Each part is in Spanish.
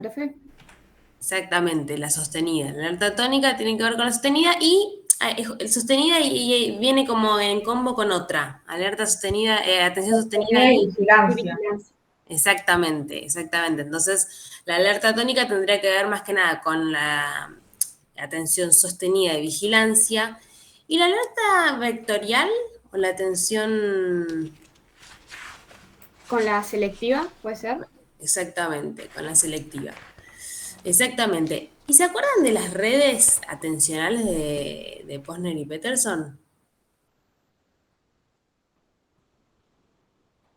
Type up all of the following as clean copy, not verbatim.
profe. Exactamente, la sostenida. La alerta tónica tiene que ver con la sostenida y el sostenida y viene como en combo con otra. Alerta sostenida, atención sostenida Sostenida y y vigilancia. Vigilancia. exactamente, exactamente. Entonces, la alerta tónica tendría que ver más que nada con la atención sostenida y vigilancia. ¿Y la alerta vectorial o la atención Con la selectiva, ¿puede ser? exactamente, con la selectiva? Exactamente. ¿Y se acuerdan de las redes atencionales de Posner y Peterson?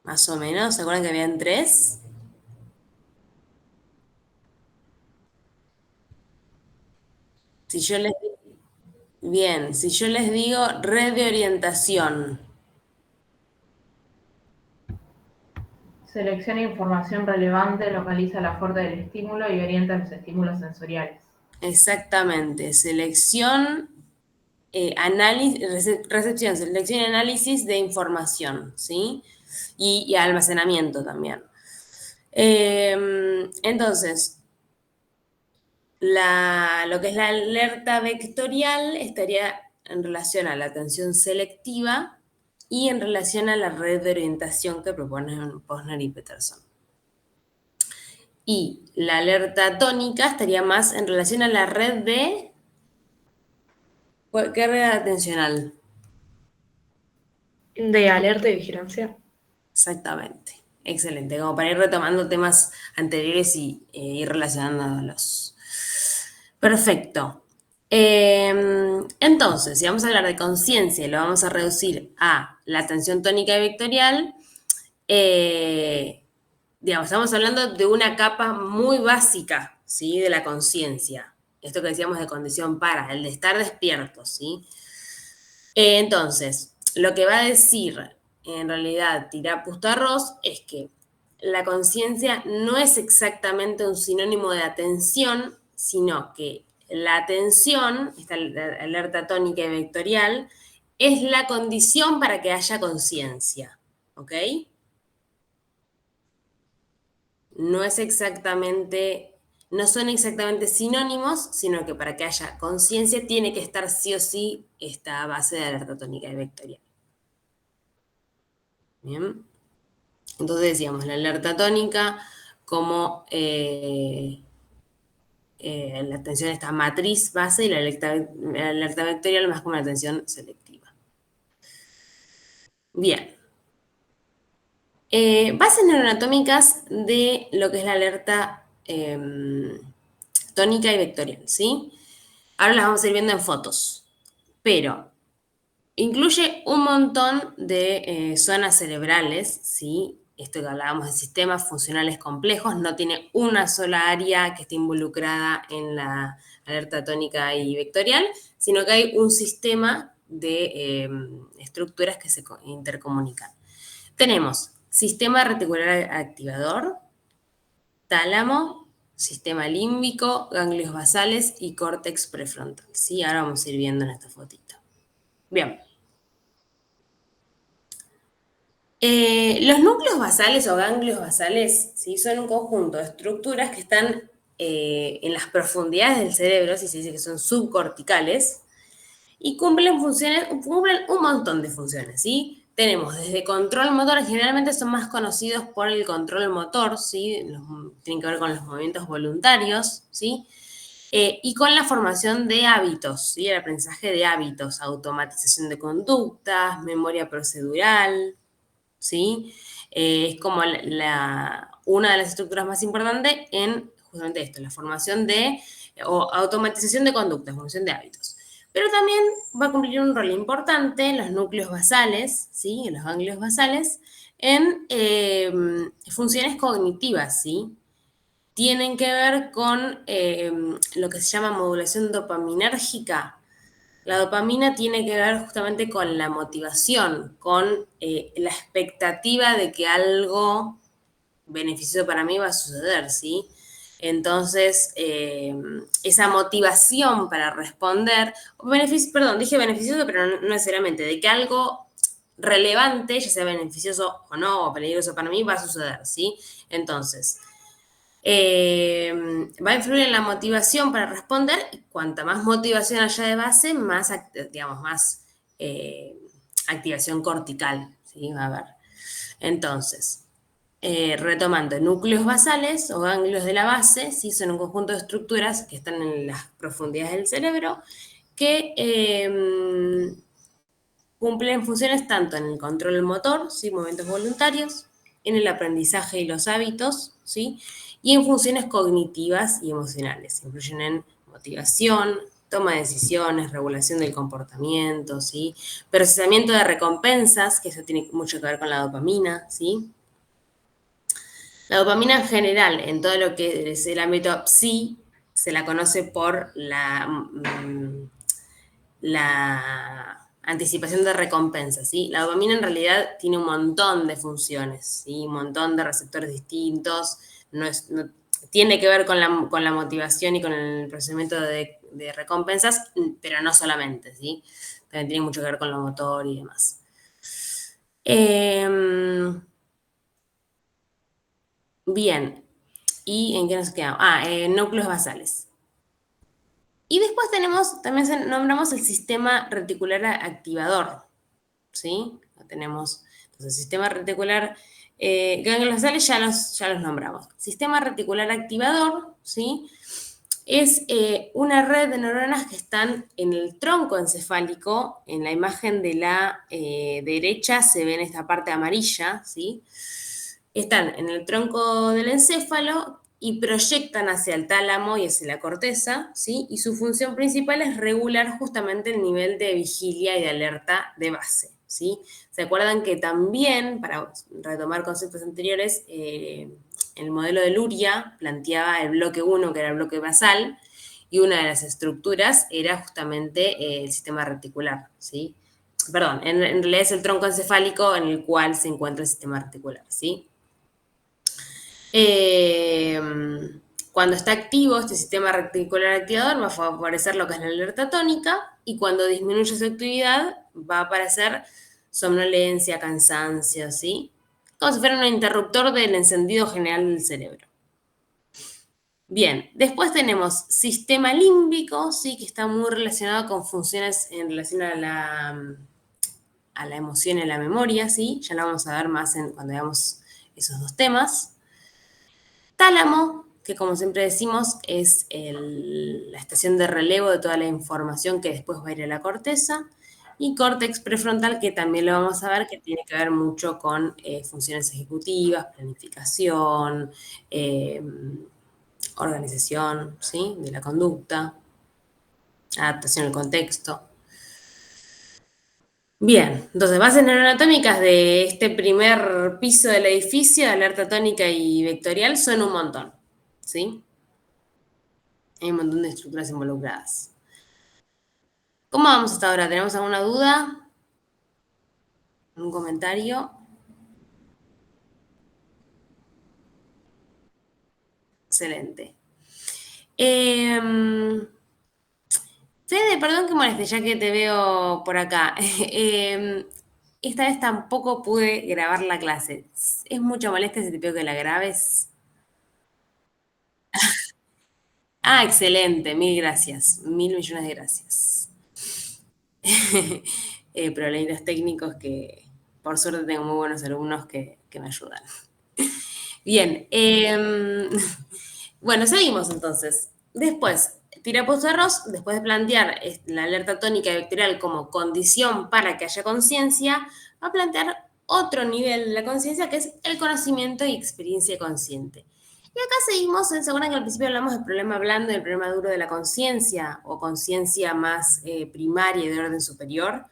Más o menos, ¿se acuerdan que habían tres? Si yo les bien, si yo les digo red de orientación, Selecciona información relevante, localiza la fuerza del estímulo y orienta los estímulos sensoriales. exactamente, selección, recepción, selección y análisis de información, ¿sí? Y almacenamiento también. Entonces, lo que es la alerta vectorial estaría en relación a la atención selectiva y en relación a la red de orientación que proponen Posner y Peterson. Y la alerta tónica estaría más en relación a la red de... ¿Qué red atencional? De alerta y vigilancia. Exactamente. Excelente. Como para ir retomando temas anteriores y ir relacionándolos. Perfecto. Entonces, si vamos a hablar de conciencia y lo vamos a reducir a la atención tónica y vectorial, digamos, estamos hablando de una capa muy básica, ¿sí? De la conciencia. Esto que decíamos de condición para, el de estar despierto, ¿sí? Entonces, lo que va a decir en realidad Tirapus Tarros es que la conciencia no es exactamente un sinónimo de atención, sino que la atención, esta alerta tónica y vectorial, es la condición para que haya conciencia, ¿ok? No es exactamente, no son exactamente sinónimos, sino que para que haya conciencia tiene que estar sí o sí esta base de alerta tónica y vectorial. Bien. Entonces decíamos la alerta tónica como la atención esta matriz base y la alerta vectorial más como la atención selectiva. Bien. Bases neuroanatómicas de lo que es la alerta tónica y vectorial, ¿sí? Ahora las vamos a ir viendo en fotos, pero incluye un montón de zonas cerebrales, ¿sí? Esto que hablábamos de sistemas funcionales complejos, no tiene una sola área que esté involucrada en la alerta tónica y vectorial, sino que hay un sistema de estructuras que se intercomunican. Tenemos sistema reticular activador, tálamo, sistema límbico, ganglios basales y córtex prefrontal. ¿Sí? Ahora vamos a ir viendo en esta fotito. Bien. Los núcleos basales o ganglios basales, ¿sí? Son un conjunto de estructuras que están en las profundidades del cerebro, si se dice que son subcorticales, y cumplen un montón de funciones, ¿sí? Tenemos desde control motor, generalmente son más conocidos por el control motor, ¿sí? Tienen que ver con los movimientos voluntarios, ¿sí? Y con la formación de hábitos, ¿sí? El aprendizaje de hábitos, automatización de conductas, memoria procedural, ¿sí? Es como una de las estructuras más importantes en justamente esto, la formación o automatización de conductas, formación de hábitos. Pero también va a cumplir un rol importante en los núcleos basales, ¿sí? En los ganglios basales, en funciones cognitivas, ¿sí? Tienen que ver con lo que se llama modulación dopaminérgica. La dopamina tiene que ver justamente con la motivación, con la expectativa de que algo beneficioso para mí va a suceder, ¿sí? Entonces, esa motivación para responder, perdón, dije beneficioso, pero no necesariamente, de que algo relevante, ya sea beneficioso o no, o peligroso para mí, va a suceder, ¿sí? Entonces, Va a influir en la motivación para responder, y cuanta más motivación haya de base, más, digamos, más activación cortical, ¿sí? Va a haber. Entonces, retomando, núcleos basales o ganglios de la base, ¿sí? Son un conjunto de estructuras que están en las profundidades del cerebro que cumplen funciones tanto en el control motor, ¿sí? Movimientos voluntarios, en el aprendizaje y los hábitos, ¿sí? Y en funciones cognitivas y emocionales. Influyen en motivación, toma de decisiones, regulación del comportamiento, ¿sí? Procesamiento de recompensas, que eso tiene mucho que ver con la dopamina, ¿sí? La dopamina en general, en todo lo que es el ámbito psi, se la conoce por la anticipación de recompensas, ¿sí? La dopamina en realidad tiene un montón de funciones, ¿sí? Un montón de receptores distintos, tiene que ver con la motivación y con el procesamiento de recompensas, pero no solamente, ¿sí? También tiene mucho que ver con lo motor y demás. Bien, ¿y en qué nos quedamos? Núcleos basales. Y después también nombramos el sistema reticular activador, ¿sí? Tenemos, entonces, sistema reticular, ganglios basales ya los nombramos. Sistema reticular activador, ¿sí? Es una red de neuronas que están en el tronco encefálico. En la imagen de la derecha se ve en esta parte amarilla, ¿sí? Están en el tronco del encéfalo y proyectan hacia el tálamo y hacia la corteza, ¿sí? Y su función principal es regular justamente el nivel de vigilia y de alerta de base, ¿sí? ¿Se acuerdan que también, para retomar conceptos anteriores, el modelo de Luria planteaba el bloque 1, que era el bloque basal, y una de las estructuras era justamente el sistema reticular, ¿sí? Perdón, en realidad es el tronco encefálico en el cual se encuentra el sistema reticular, ¿sí? Cuando está activo este sistema reticular activador va a favorecer lo que es la alerta tónica, y cuando disminuye su actividad va a aparecer somnolencia, cansancio, ¿sí? Como si fuera un interruptor del encendido general del cerebro. Bien, después tenemos sistema límbico, ¿sí? Que está muy relacionado con funciones en relación a la emoción y a la memoria, ¿sí? Ya lo vamos a ver más cuando veamos esos dos temas. Tálamo, que como siempre decimos es la estación de relevo de toda la información que después va a ir a la corteza, y córtex prefrontal, que también lo vamos a ver, que tiene que ver mucho con funciones ejecutivas, planificación, organización, ¿sí? De la conducta, adaptación al contexto. Bien, entonces bases neuroanatómicas de este primer piso del edificio, de alerta tónica y vectorial, son un montón, ¿sí? Hay un montón de estructuras involucradas. ¿Cómo vamos hasta ahora? ¿Tenemos alguna duda? ¿Un comentario? Excelente. Fede, perdón que moleste, ya que te veo por acá. Esta vez tampoco pude grabar la clase. ¿Es mucha molestia si te pido que la grabes? Excelente, mil gracias. Mil millones de gracias. Problemitas técnicos que por suerte tengo muy buenos alumnos que me ayudan. Bien, bueno, seguimos entonces. Después, Tiraposterros, después de plantear la alerta tónica y vectorial como condición para que haya conciencia, va a plantear otro nivel de la conciencia, que es el conocimiento y experiencia consciente. Y acá seguimos, ¿se acuerdan que al principio hablamos del problema blando y el problema duro de la conciencia, o conciencia más primaria y de orden superior?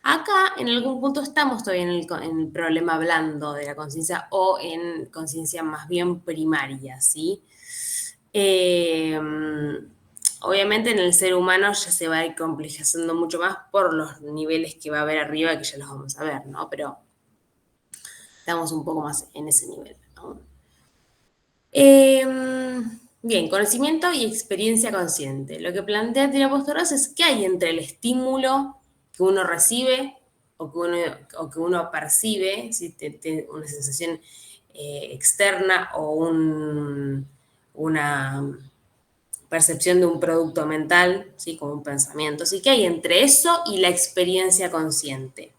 Acá, en algún punto, estamos todavía en el problema blando de la conciencia, o en conciencia más bien primaria, ¿sí? Obviamente en el ser humano ya se va a ir complejizando mucho más por los niveles que va a haber arriba, que ya los vamos a ver, ¿no? Pero estamos un poco más en ese nivel aún. Bien, conocimiento y experiencia consciente. Lo que plantea Tiraposterros es qué hay entre el estímulo que uno recibe o que uno percibe, ¿sí? Una sensación externa o una percepción de un producto mental, ¿sí? Como un pensamiento. Así que hay entre eso y la experiencia consciente.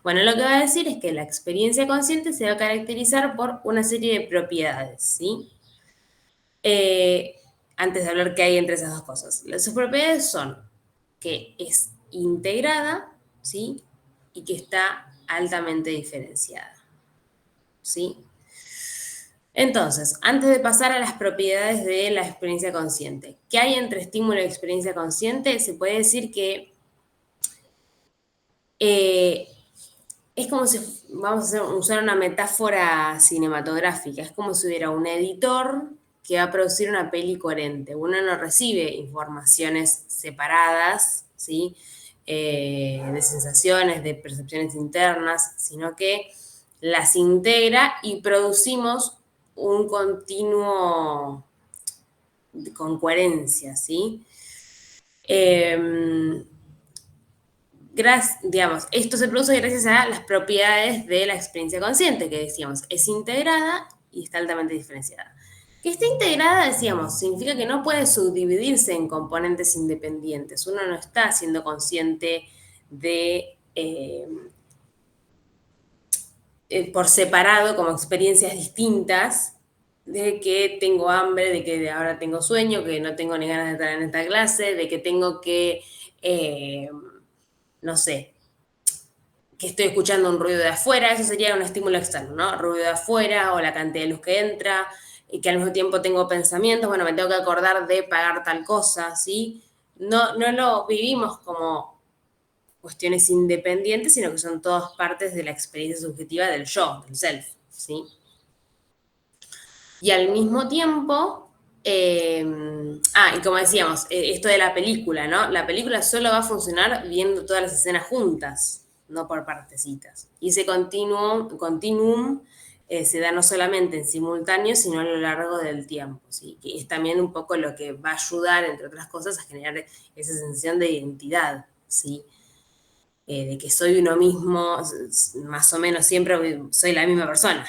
Bueno, lo que va a decir es que la experiencia consciente se va a caracterizar por una serie de propiedades, ¿sí? Antes de hablar qué hay entre esas dos cosas. Sus propiedades son que es integrada, ¿sí? Y que está altamente diferenciada, ¿sí? Entonces, antes de pasar a las propiedades de la experiencia consciente, ¿qué hay entre estímulo y experiencia consciente? Se puede decir que es como si, vamos a usar una metáfora cinematográfica, es como si hubiera un editor que va a producir una peli coherente. Uno no recibe informaciones separadas, ¿sí? De sensaciones, de percepciones internas, sino que las integra y producimos un continuo con coherencia, ¿sí? Digamos, esto se produce gracias a las propiedades de la experiencia consciente, que decíamos, es integrada y está altamente diferenciada. Que esté integrada, decíamos, significa que no puede subdividirse en componentes independientes. Uno no está siendo consciente de por separado como experiencias distintas, de que tengo hambre, de que ahora tengo sueño, que no tengo ni ganas de estar en esta clase, de que tengo que, no sé, que estoy escuchando un ruido de afuera, eso sería un estímulo externo, ¿no? Ruido de afuera o la cantidad de luz que entra, y que al mismo tiempo tengo pensamientos, bueno, me tengo que acordar de pagar tal cosa, ¿sí? No lo vivimos como cuestiones independientes, sino que son todas partes de la experiencia subjetiva del yo, del self, ¿sí? Y al mismo tiempo, y como decíamos, esto de la película, ¿no? La película solo va a funcionar viendo todas las escenas juntas, no por partecitas. Y ese continuum se da no solamente en simultáneo, sino a lo largo del tiempo, ¿sí? Que es también un poco lo que va a ayudar, entre otras cosas, a generar esa sensación de identidad, ¿sí? De que soy uno mismo, más o menos siempre soy la misma persona.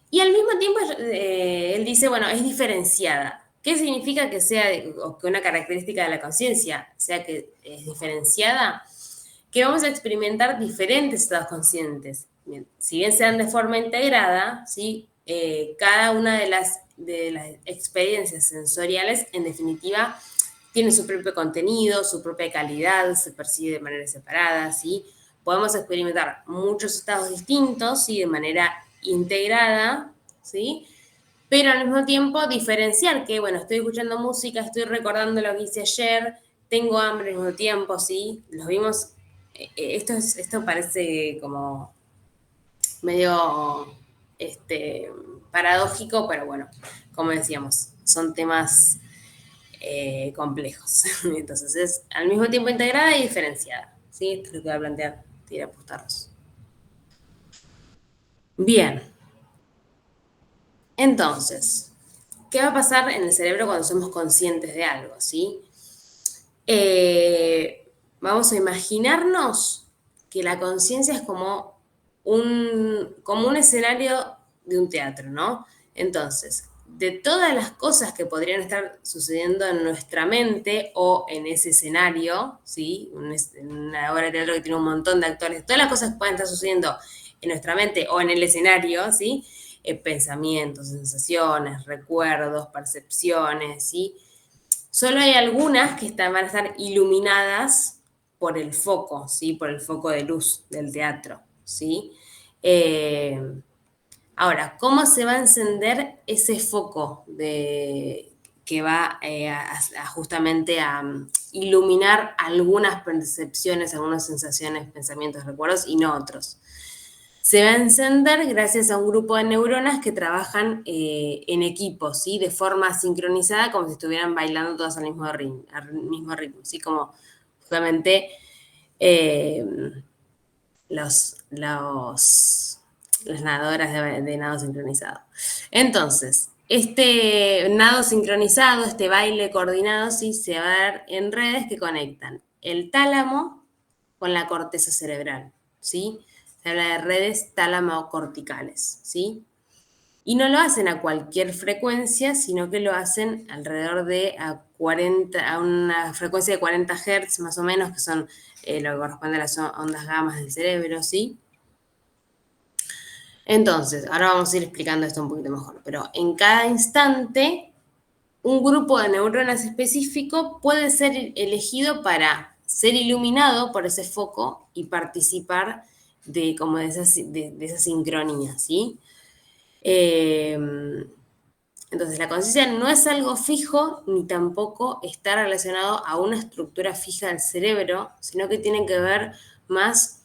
Y al mismo tiempo él dice, bueno, es diferenciada. ¿Qué significa que sea, o que una característica de la conciencia sea que es diferenciada? Que vamos a experimentar diferentes estados conscientes. Bien, si bien sean de forma integrada, ¿sí? Cada una de las experiencias sensoriales, en definitiva, tiene su propio contenido, su propia calidad, se percibe de manera separada, ¿sí? Podemos experimentar muchos estados distintos, ¿sí? De manera integrada, ¿sí? Pero al mismo tiempo diferenciar que, bueno, estoy escuchando música, estoy recordando lo que hice ayer, tengo hambre al mismo tiempo, ¿sí? Los vimos, esto parece como medio paradójico, pero bueno, como decíamos, son temas complejos. Entonces es al mismo tiempo integrada y diferenciada, ¿sí? Esto es lo que va a plantear Tira Pusterros. Bien. Entonces, ¿qué va a pasar en el cerebro cuando somos conscientes de algo, sí? Vamos a imaginarnos que la conciencia es como un escenario de un teatro, ¿no? Entonces, de todas las cosas que podrían estar sucediendo en nuestra mente o en ese escenario, ¿sí? Una obra de teatro que tiene un montón de actores, todas las cosas que pueden estar sucediendo en nuestra mente o en el escenario, ¿sí? Pensamientos, sensaciones, recuerdos, percepciones, ¿sí? Solo hay algunas que van a estar iluminadas por el foco, ¿sí? Por el foco de luz del teatro, ¿sí? Ahora, ¿cómo se va a encender ese foco que va justamente a iluminar algunas percepciones, algunas sensaciones, pensamientos, recuerdos y no otros? Se va a encender gracias a un grupo de neuronas que trabajan en equipo, ¿sí? De forma sincronizada, como si estuvieran bailando todas al mismo ritmo, ¿sí? Como justamente las nadadoras de nado sincronizado. Entonces, este nado sincronizado, este baile coordinado, ¿sí? Se va a dar en redes que conectan el tálamo con la corteza cerebral, ¿sí? Se habla de redes tálamo-corticales, ¿sí? Y no lo hacen a cualquier frecuencia, sino que lo hacen alrededor de a una frecuencia de 40 Hz más o menos, que son lo que corresponde a las ondas gamas del cerebro, ¿sí? Entonces, ahora vamos a ir explicando esto un poquito mejor, pero en cada instante, un grupo de neuronas específico puede ser elegido para ser iluminado por ese foco y participar de esa sincronía, ¿sí? Entonces, la conciencia no es algo fijo ni tampoco está relacionado a una estructura fija del cerebro, sino que tiene que ver más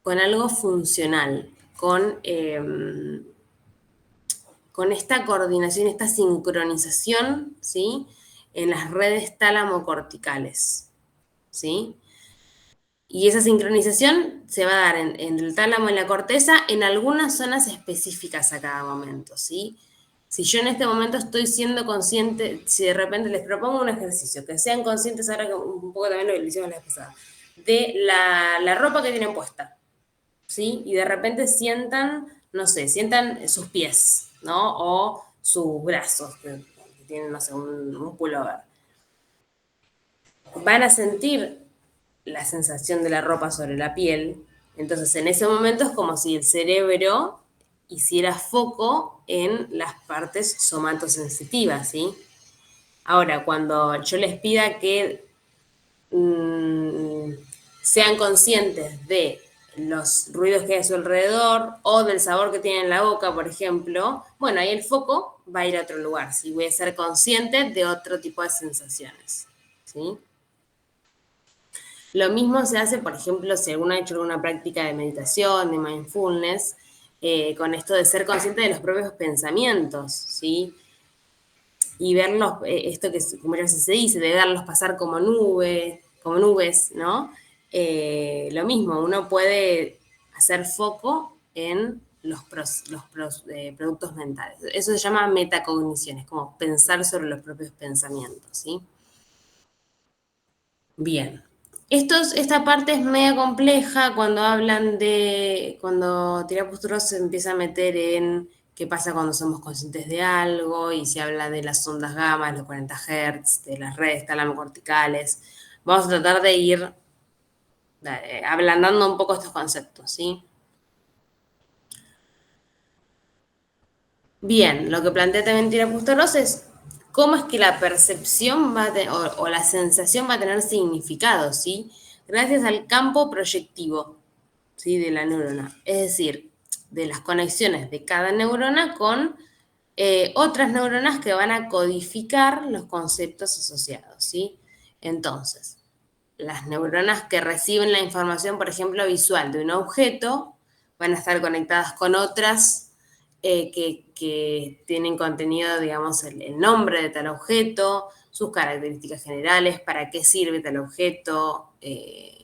con algo funcional, con esta coordinación, esta sincronización, ¿sí? En las redes tálamo-corticales, ¿sí? Y esa sincronización se va a dar en el tálamo y la corteza en algunas zonas específicas a cada momento, ¿sí? Si yo en este momento estoy siendo consciente, si de repente les propongo un ejercicio, que sean conscientes ahora, que un poco también lo que hicimos la vez pasada, de la ropa que tienen puesta, ¿sí? Y de repente sientan, no sé, sientan sus pies, ¿no? O sus brazos, que tienen, no sé, un pullover. Van a sentir la sensación de la ropa sobre la piel. Entonces, en ese momento es como si el cerebro hiciera foco en las partes somatosensitivas, ¿sí? Ahora, cuando yo les pida que sean conscientes de los ruidos que hay a su alrededor o del sabor que tienen en la boca, por ejemplo, bueno, ahí el foco va a ir a otro lugar, ¿sí? Voy a ser consciente de otro tipo de sensaciones, ¿sí? Lo mismo se hace, por ejemplo, si alguno ha hecho alguna práctica de meditación, de mindfulness, con esto de ser consciente de los propios pensamientos, ¿sí? Y verlos, esto que como ya se dice, de verlos pasar como nubes, ¿no? Lo mismo, uno puede hacer foco en los productos mentales. Eso se llama metacognición, es como pensar sobre los propios pensamientos, ¿sí? Bien. Esta parte es media compleja cuando cuando Tirapus se empieza a meter en qué pasa cuando somos conscientes de algo y se habla de las ondas gamma, los 40 Hz, de las redes talamocorticales. Vamos a tratar de ir ablandando un poco estos conceptos, ¿sí? Bien, lo que plantea también Tirapus es cómo es que la percepción o la sensación va a tener significado, ¿sí? Gracias al campo proyectivo, ¿sí? De la neurona. Es decir, de las conexiones de cada neurona con otras neuronas que van a codificar los conceptos asociados, ¿sí? Entonces, las neuronas que reciben la información, por ejemplo, visual de un objeto, van a estar conectadas con otras que tienen contenido, digamos, el nombre de tal objeto, sus características generales, para qué sirve tal objeto,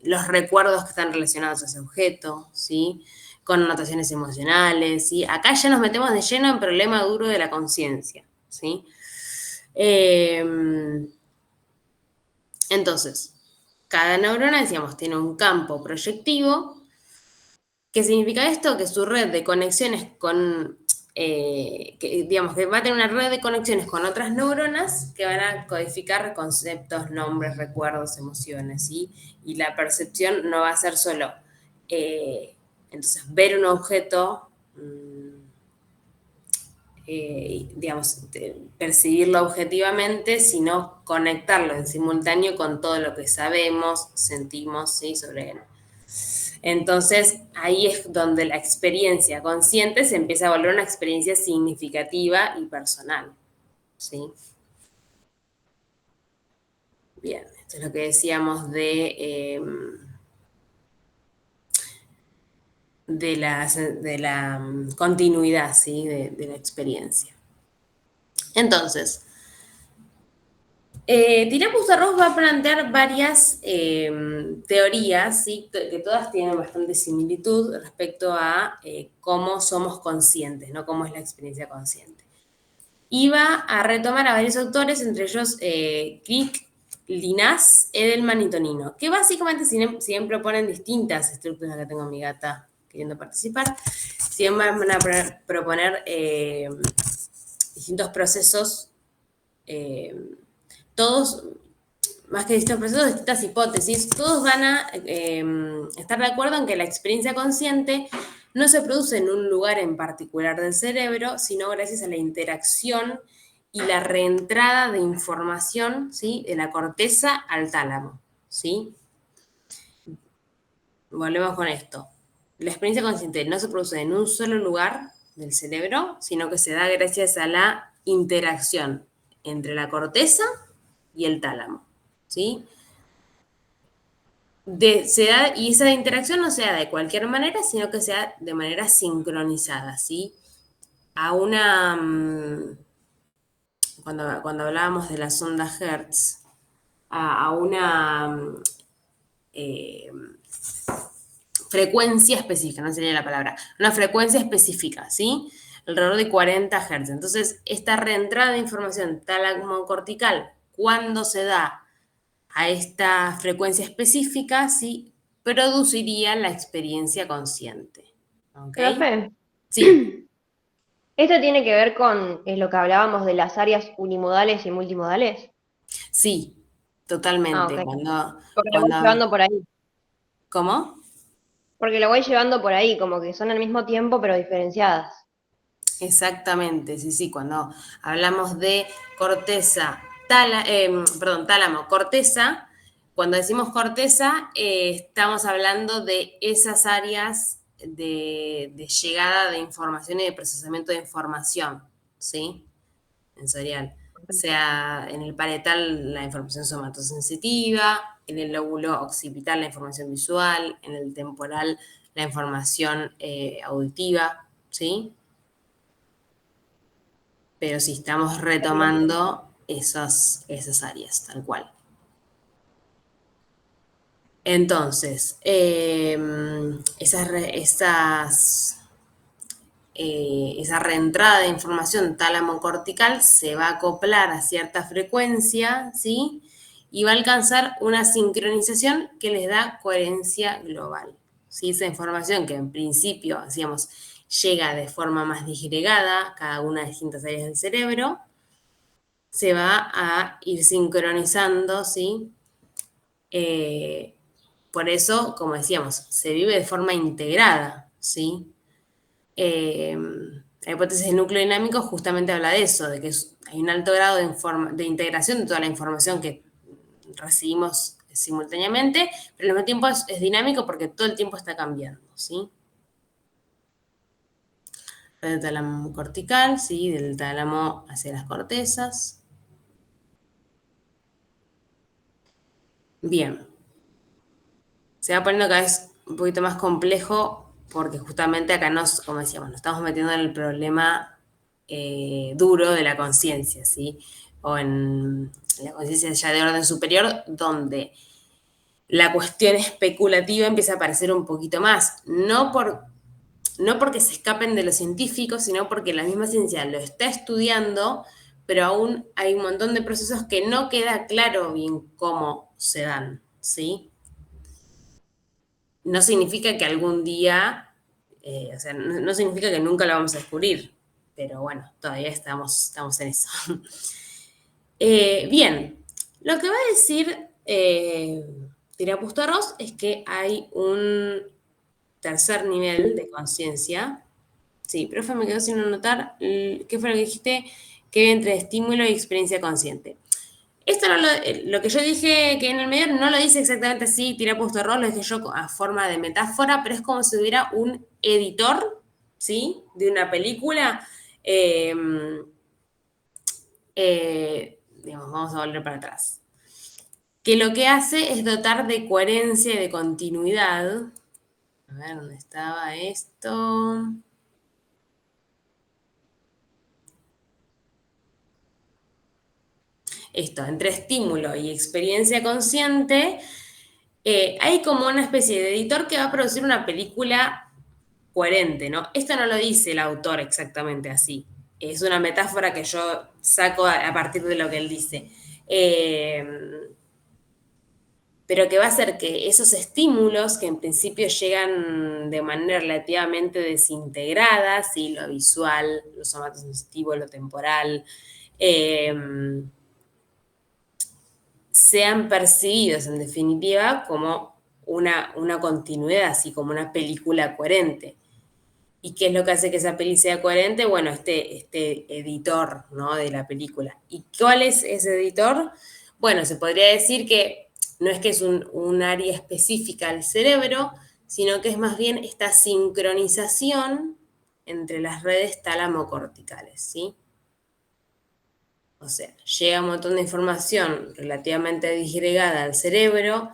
los recuerdos que están relacionados a ese objeto, ¿sí? Connotaciones emocionales, ¿sí? Acá ya nos metemos de lleno en problema duro de la conciencia, ¿sí? Entonces, cada neurona, decíamos, tiene un campo proyectivo. ¿Qué significa esto? Que su red de conexiones que va a tener una red de conexiones con otras neuronas que van a codificar conceptos, nombres, recuerdos, emociones, ¿sí? Y la percepción no va a ser solo, entonces, ver un objeto, percibirlo objetivamente, sino conectarlo en simultáneo con todo lo que sabemos, sentimos, ¿sí? Sobre él. Entonces, ahí es donde la experiencia consciente se empieza a volver una experiencia significativa y personal, ¿sí? Bien, esto es lo que decíamos de la continuidad, ¿sí? De la experiencia. Entonces, Tirapus va a plantear varias teorías, ¿sí? Que todas tienen bastante similitud respecto a cómo somos conscientes, ¿no? Cómo es la experiencia consciente. Y va a retomar a varios autores, entre ellos Crick, Linás, Edelman y Tonino, que básicamente si bien proponen distintas estructuras, que tengo mi gata queriendo participar. Si bien van a proponer distintos procesos, todos, más que distintos procesos, distintas hipótesis, todos van a estar de acuerdo en que la experiencia consciente no se produce en un lugar en particular del cerebro, sino gracias a la interacción y la reentrada de información, ¿sí?, de la corteza al tálamo, ¿sí? Volvemos con esto. La experiencia consciente no se produce en un solo lugar del cerebro, sino que se da gracias a la interacción entre la corteza y el tálamo, ¿sí? Y esa interacción no se da de cualquier manera, sino que se da de manera sincronizada, ¿sí? A una... Cuando hablábamos de las ondas Hertz, a una frecuencia específica, no sería la palabra, una frecuencia específica, ¿sí? Alrededor de 40 Hz. Entonces, esta reentrada de información tálamo-cortical, cuando se da a esta frecuencia específica, ¿sí?, produciría la experiencia consciente. ¿Ok? Profe, Sí, ¿esto tiene que ver con lo que hablábamos de las áreas unimodales y multimodales? sí, Ah, totalmente. ok. Porque lo voy llevando por ahí. ¿Cómo? Porque lo voy llevando por ahí, como que son al mismo tiempo, pero diferenciadas. Exactamente, sí, cuando hablamos de corteza, tálamo, corteza, cuando decimos corteza, estamos hablando de esas áreas de llegada de información y de procesamiento de información, ¿sí? Sensorial. Sea en el parietal la información somatosensitiva, en el lóbulo occipital la información visual, en el temporal la información auditiva, ¿sí? Pero sí, estamos retomando esas áreas, tal cual. Entonces, esa reentrada de información tálamo-cortical se va a acoplar a cierta frecuencia, ¿sí? Y va a alcanzar una sincronización que les da coherencia global, ¿sí? Esa información que en principio, decíamos, llega de forma más disgregada a cada una de las distintas áreas del cerebro, se va a ir sincronizando, ¿sí? Por eso, como decíamos, se vive de forma integrada, ¿sí? La hipótesis del núcleo dinámico justamente habla de eso, de que hay un alto grado de integración de toda la información que recibimos simultáneamente, pero al mismo tiempo es dinámico porque todo el tiempo está cambiando, ¿sí? Del tálamo cortical, ¿sí? Del tálamo hacia las cortezas. Bien. Se va poniendo cada vez un poquito más complejo porque justamente acá como decíamos, nos estamos metiendo en el problema duro de la conciencia, ¿sí? O en la conciencia ya de orden superior, donde la cuestión especulativa empieza a aparecer un poquito más. No porque se escapen de lo científico, sino porque la misma ciencia lo está estudiando, pero aún hay un montón de procesos que no queda claro bien cómo se dan, ¿sí? No significa que algún día, o sea, no significa que nunca lo vamos a descubrir, pero bueno, todavía estamos en eso. Bien, lo que va a decir Tirapustorros es que hay un tercer nivel de conciencia. Sí, profe, me quedó sin anotar. ¿Qué fue lo que dijiste? Que hay entre estímulo y experiencia consciente. Esto lo que yo dije que en el medio no lo dice exactamente así, Tirapustorros, lo dije yo a forma de metáfora, pero es como si hubiera un editor, ¿sí? De una película. Digamos, vamos a volver para atrás. Que lo que hace es dotar de coherencia y de continuidad. A ver, ¿dónde estaba esto? Esto, entre estímulo y experiencia consciente, hay como una especie de editor que va a producir una película coherente, ¿no? Esto no lo dice el autor exactamente así. Es una metáfora que yo saco a partir de lo que él dice. pero que va a hacer que esos estímulos que en principio llegan de manera relativamente desintegrada, ¿sí? Lo visual, lo somatosensitivo, lo temporal, sean percibidos en definitiva como una continuidad, así como una película coherente. ¿Y qué es lo que hace que esa peli sea coherente? Bueno, este editor, ¿no? De la película. ¿Y cuál es ese editor? Bueno, se podría decir que no es que es un área específica del cerebro, sino que es más bien esta sincronización entre las redes tálamo-corticales, ¿sí? O sea, llega un montón de información relativamente disgregada al cerebro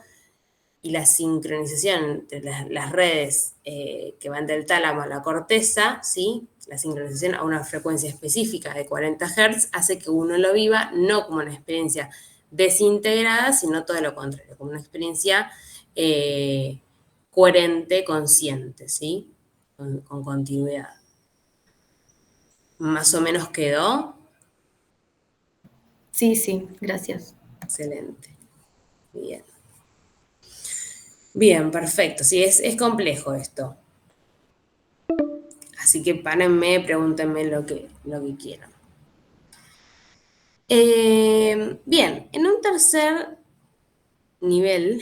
y la sincronización entre las redes que van del tálamo a la corteza, ¿sí? La sincronización a una frecuencia específica de 40 Hz hace que uno lo viva no como una experiencia desintegrada, sino todo lo contrario, como una experiencia coherente, consciente, ¿sí? Con continuidad. ¿Más o menos quedó? Sí, gracias. Excelente. Bien. Bien, perfecto. Sí, es complejo esto. Así que párenme, pregúntenme lo que quieran. Bien, en un tercer nivel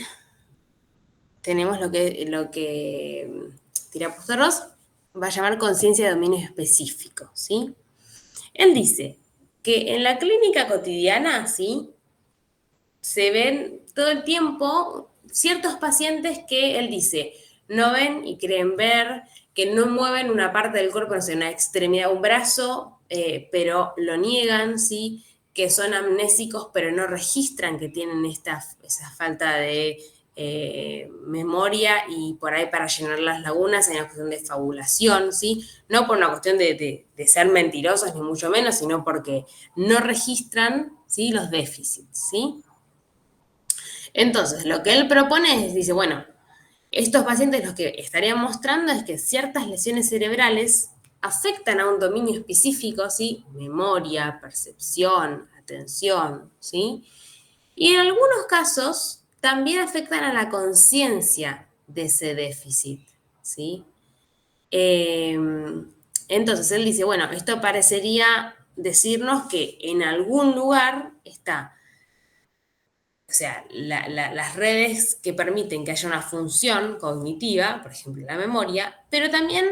tenemos lo que Tirapusterros va a llamar conciencia de dominio específico, ¿sí? Él dice que en la clínica cotidiana, ¿sí? Se ven todo el tiempo ciertos pacientes que él dice no ven y creen ver, que no mueven una parte del cuerpo, no sé, una extremidad, un brazo, pero lo niegan, ¿sí? Que son amnésicos, pero no registran que tienen esa falta de memoria y por ahí para llenar las lagunas hay una cuestión de fabulación, ¿sí? No por una cuestión de ser mentirosos, ni mucho menos, sino porque no registran, ¿sí? Los déficits, ¿sí? Entonces, lo que él propone es, dice, bueno, estos pacientes lo que estarían mostrando es que ciertas lesiones cerebrales afectan a un dominio específico, ¿sí? Memoria, percepción, atención, ¿sí? Y en algunos casos también afectan a la conciencia de ese déficit, ¿sí? Entonces, él dice, bueno, esto parecería decirnos que en algún lugar está, o sea, las redes que permiten que haya una función cognitiva, por ejemplo, la memoria, pero también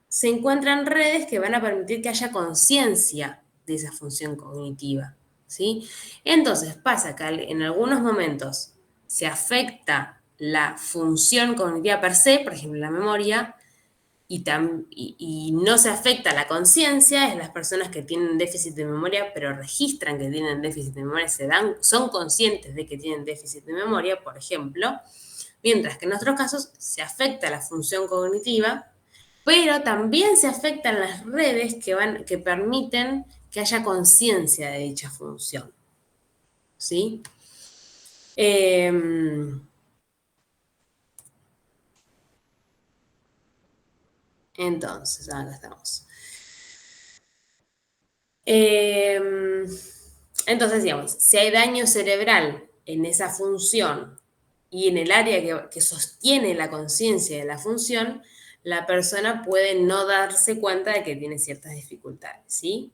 se encuentran redes que van a permitir que haya conciencia de esa función cognitiva, ¿sí? Entonces pasa que en algunos momentos se afecta la función cognitiva per se, por ejemplo, la memoria, y no se afecta la conciencia, es las personas que tienen déficit de memoria, pero registran que tienen déficit de memoria, son conscientes de que tienen déficit de memoria, por ejemplo, mientras que en otros casos se afecta la función cognitiva, pero también se afectan las redes que permiten que haya conciencia de dicha función, ¿sí? Entonces, acá estamos. Entonces, digamos, si hay daño cerebral en esa función y en el área que sostiene la conciencia de la función, la persona puede no darse cuenta de que tiene ciertas dificultades, ¿sí?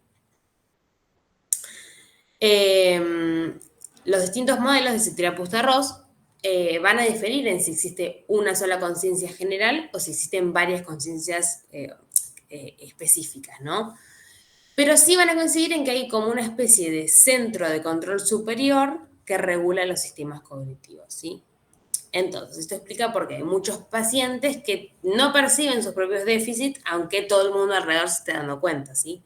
Los distintos modelos de Tirapusterros van a diferir en si existe una sola conciencia general o si existen varias conciencias específicas, ¿no? Pero sí van a coincidir en que hay como una especie de centro de control superior que regula los sistemas cognitivos, ¿sí? Entonces, esto explica por qué hay muchos pacientes que no perciben sus propios déficits, aunque todo el mundo alrededor se esté dando cuenta, ¿sí?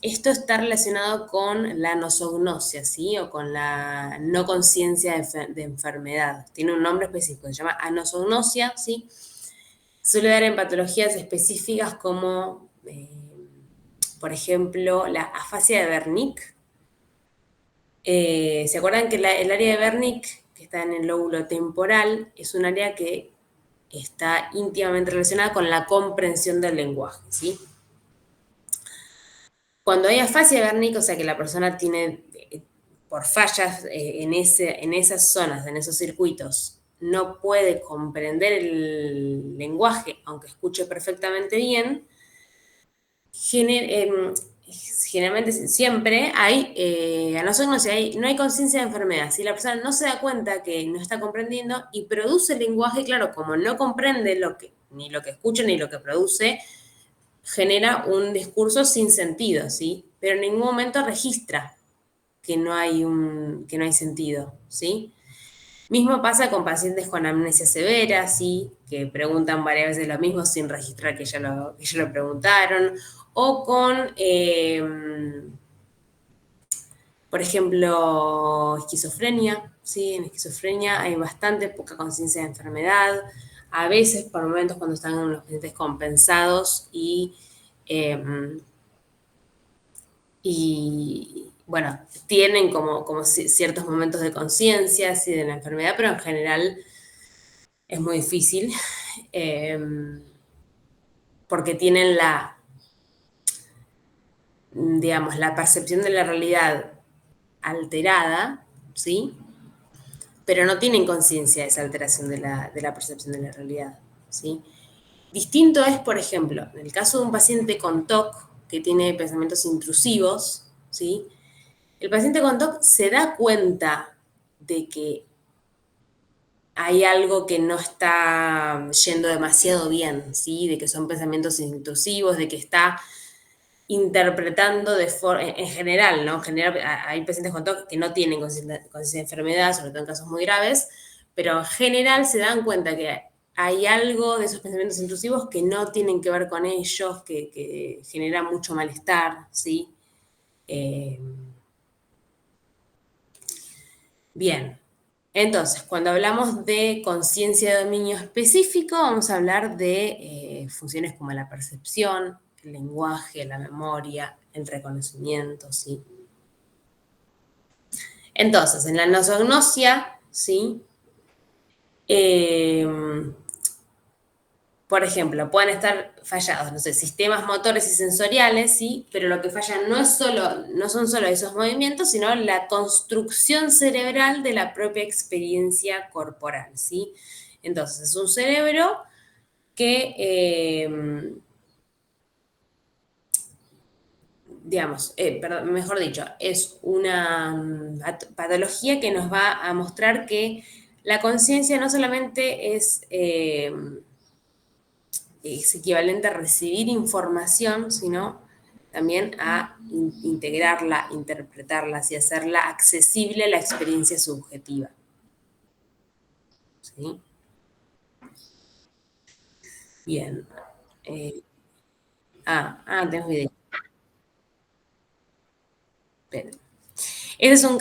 Esto está relacionado con la nosognosia, ¿sí? O con la no conciencia de enfermedad. Tiene un nombre específico, se llama anosognosia, ¿sí? Suele dar en patologías específicas como, por ejemplo, la afasia de Wernicke. ¿Se acuerdan que el área de Wernicke, que está en el lóbulo temporal, es un área que está íntimamente relacionada con la comprensión del lenguaje, ¿sí? Cuando hay afasia de Wernicke, o sea que la persona tiene, por fallas en esas zonas, en esos circuitos, no puede comprender el lenguaje, aunque escuche perfectamente bien, generalmente siempre hay anosognosia, no hay conciencia de enfermedad. Si la persona no se da cuenta que no está comprendiendo y produce el lenguaje, claro, como no comprende ni lo que escucha ni lo que produce, genera un discurso sin sentido, ¿sí? Pero en ningún momento registra que no hay sentido, ¿sí? Mismo pasa con pacientes con amnesia severa, ¿sí? Que preguntan varias veces lo mismo sin registrar que ya lo preguntaron, o con, por ejemplo, esquizofrenia, ¿sí? En esquizofrenia hay bastante poca conciencia de enfermedad, a veces por momentos cuando están los pacientes compensados y bueno, tienen como ciertos momentos de conciencia, ¿sí? De la enfermedad, pero en general es muy difícil porque tienen digamos, la percepción de la realidad alterada, ¿sí? Pero no tienen conciencia de esa alteración de la percepción de la realidad, ¿sí? Distinto es, por ejemplo, en el caso de un paciente con TOC que tiene pensamientos intrusivos, ¿sí? El paciente con TOC se da cuenta de que hay algo que no está yendo demasiado bien, ¿sí? De que son pensamientos intrusivos, de que está interpretando en general, ¿no? En general, hay pacientes con TOC que no tienen conciencia de enfermedad, sobre todo en casos muy graves, pero en general se dan cuenta que hay algo de esos pensamientos intrusivos que no tienen que ver con ellos, que genera mucho malestar, ¿sí? Bien. Entonces, cuando hablamos de conciencia de dominio específico, vamos a hablar de funciones como la percepción, el lenguaje, la memoria, el reconocimiento, ¿sí? Entonces, en la nosognosia, ¿sí? Por ejemplo, pueden estar fallados, no sé, sistemas motores y sensoriales, ¿sí? Pero lo que falla no son solo esos movimientos, sino la construcción cerebral de la propia experiencia corporal, ¿sí? Entonces, es un cerebro que, digamos, perdón, mejor dicho, es una patología que nos va a mostrar que la conciencia no solamente es equivalente a recibir información, sino también a integrarla, interpretarla y hacerla accesible a la experiencia subjetiva. ¿Sí? Bien. Tengo idea. Espera. Este es un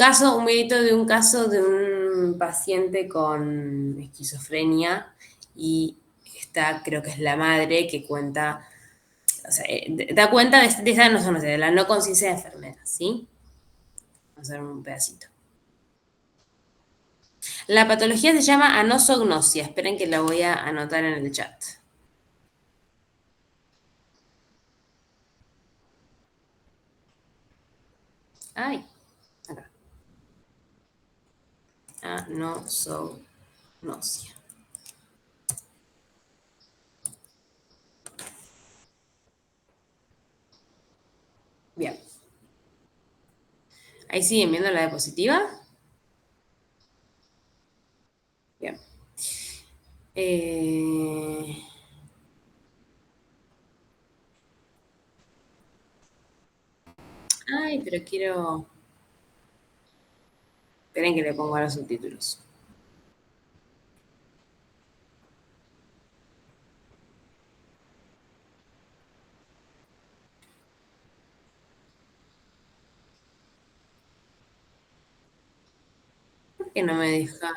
videito de un caso de un paciente con esquizofrenia y creo que es la madre que cuenta, o sea, da cuenta de esa no sé, de la no conciencia de enfermedad, ¿sí? Vamos a ver un pedacito. La patología se llama anosognosia. Esperen que la voy a anotar en el chat. Ay, acá. Anosognosia. Bien. ¿Ahí siguen viendo la diapositiva? Bien. Pero quiero... Esperen que le pongo los subtítulos. ¿Por qué no me deja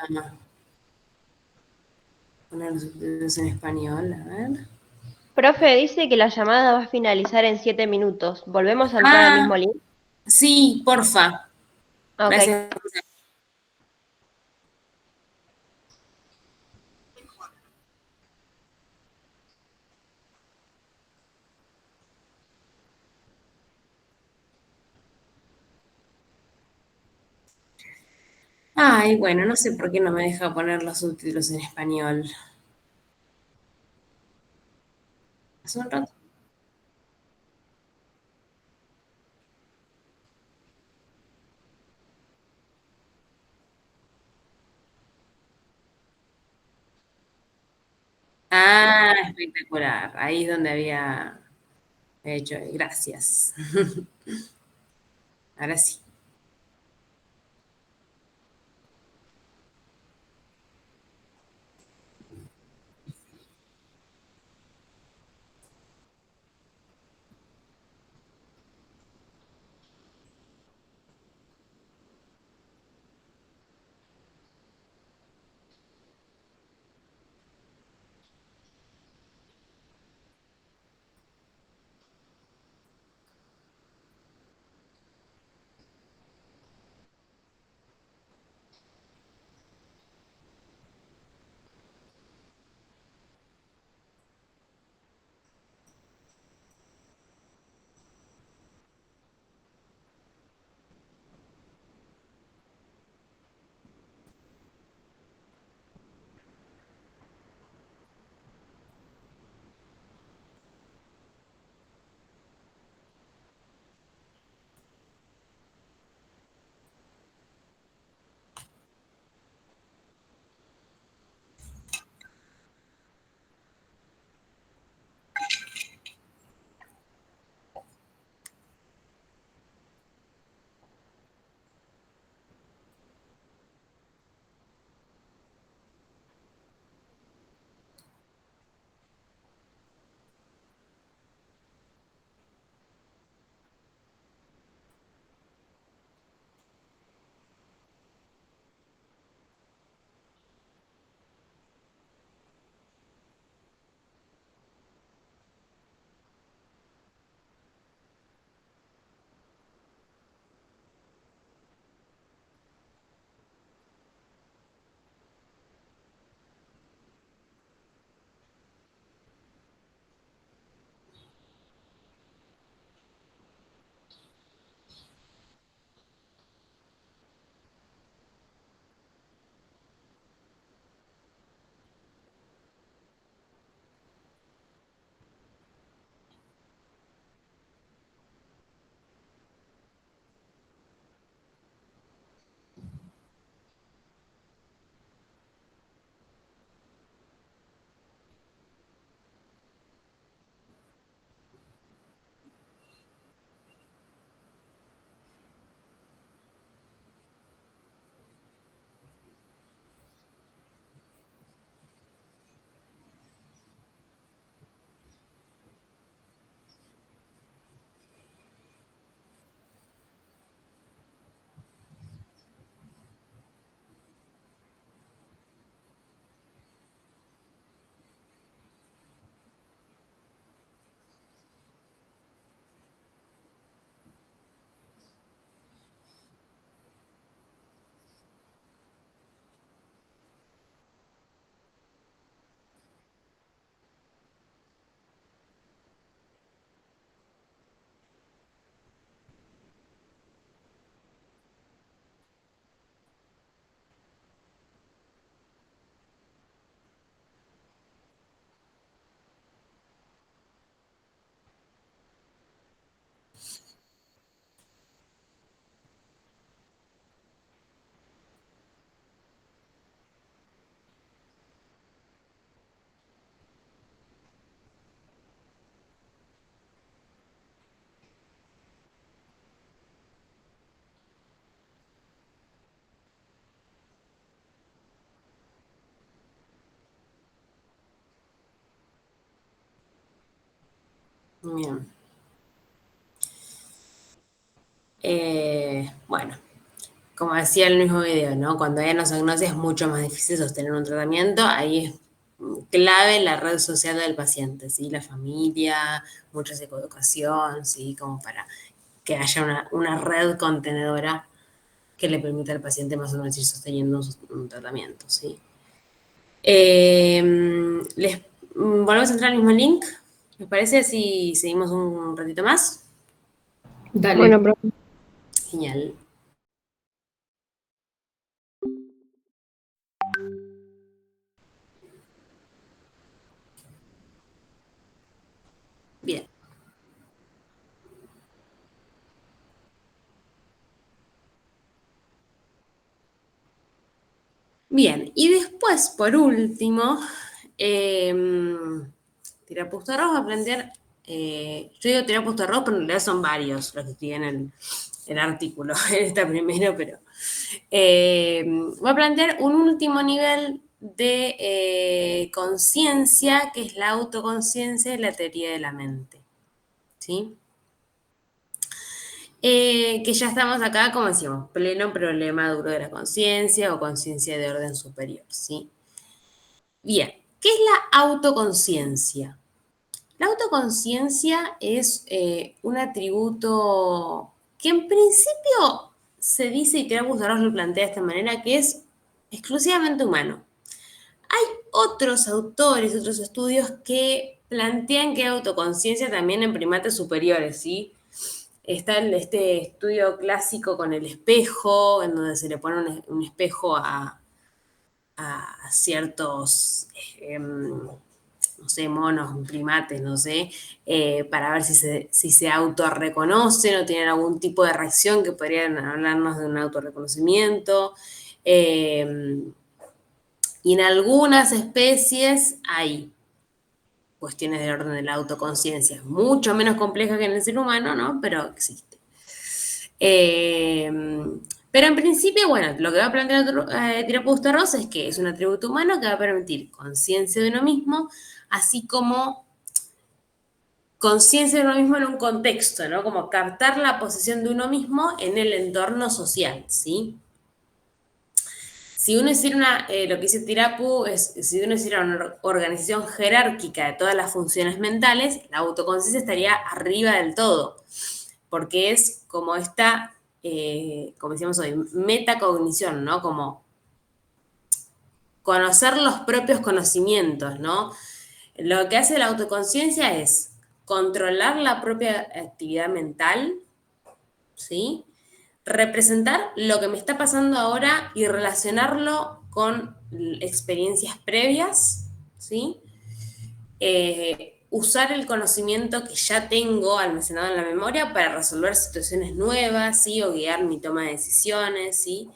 poner los subtítulos en español? A ver. Profe, dice que la llamada va a finalizar en 7 minutos. ¿Volvemos a entrar al mismo Ah, link? sí, porfa. Ok. Gracias. Ay, bueno, no sé por qué no me deja poner los subtítulos en español. Hace un rato. Ah, espectacular. Ahí es donde había hecho. Gracias. Ahora sí. Bien. Bueno, como decía el mismo video, ¿no? Cuando hay anosognosia es mucho más difícil sostener un tratamiento. Ahí es clave la red social del paciente, ¿sí? La familia, mucha psicoeducación, ¿sí? Como para que haya una red contenedora que le permita al paciente más o menos ir sosteniendo un tratamiento, ¿sí? Les volvemos a entrar al mismo link. ¿Les parece si seguimos un ratito más? Dale. Bueno, profe. Genial. Bien, y después, por último, Tirapustarros va a plantear, yo digo Tirapustarros, pero en realidad son varios los que escriben el artículo, en esta primero, pero va a plantear un último nivel de conciencia, que es la autoconciencia y la teoría de la mente, ¿sí? Que ya estamos acá, como decíamos, pleno problema duro de la conciencia o conciencia de orden superior, ¿sí? Bien, ¿qué es la autoconciencia? La autoconciencia es un atributo que en principio se dice, y Terapus lo plantea de esta manera, que es exclusivamente humano. Hay otros autores, otros estudios que plantean que hay autoconciencia también en primates superiores, ¿sí? Está este estudio clásico con el espejo, en donde se le pone un espejo a ciertos, no sé, monos, primates, no sé, para ver si se autorreconocen o tienen algún tipo de reacción que podrían hablarnos de un autorreconocimiento. Y en algunas especies hay cuestiones del orden de la autoconciencia, mucho menos complejas que en el ser humano, ¿no? Pero existe. Pero en principio, bueno, lo que va a plantear Tirapus-Tarros es que es un atributo humano que va a permitir conciencia de uno mismo, así como conciencia de uno mismo en un contexto, ¿no? Como captar la posición de uno mismo en el entorno social, ¿sí? Si uno hiciera lo que dice Tirapu es, si uno hiciera una organización jerárquica de todas las funciones mentales, la autoconciencia estaría arriba del todo, porque es como esta, como decíamos hoy, metacognición, ¿no? Como conocer los propios conocimientos, ¿no? Lo que hace la autoconciencia es controlar la propia actividad mental, ¿sí? Representar lo que me está pasando ahora y relacionarlo con experiencias previas, ¿sí? Usar el conocimiento que ya tengo almacenado en la memoria para resolver situaciones nuevas, ¿sí? O guiar mi toma de decisiones, ¿sí?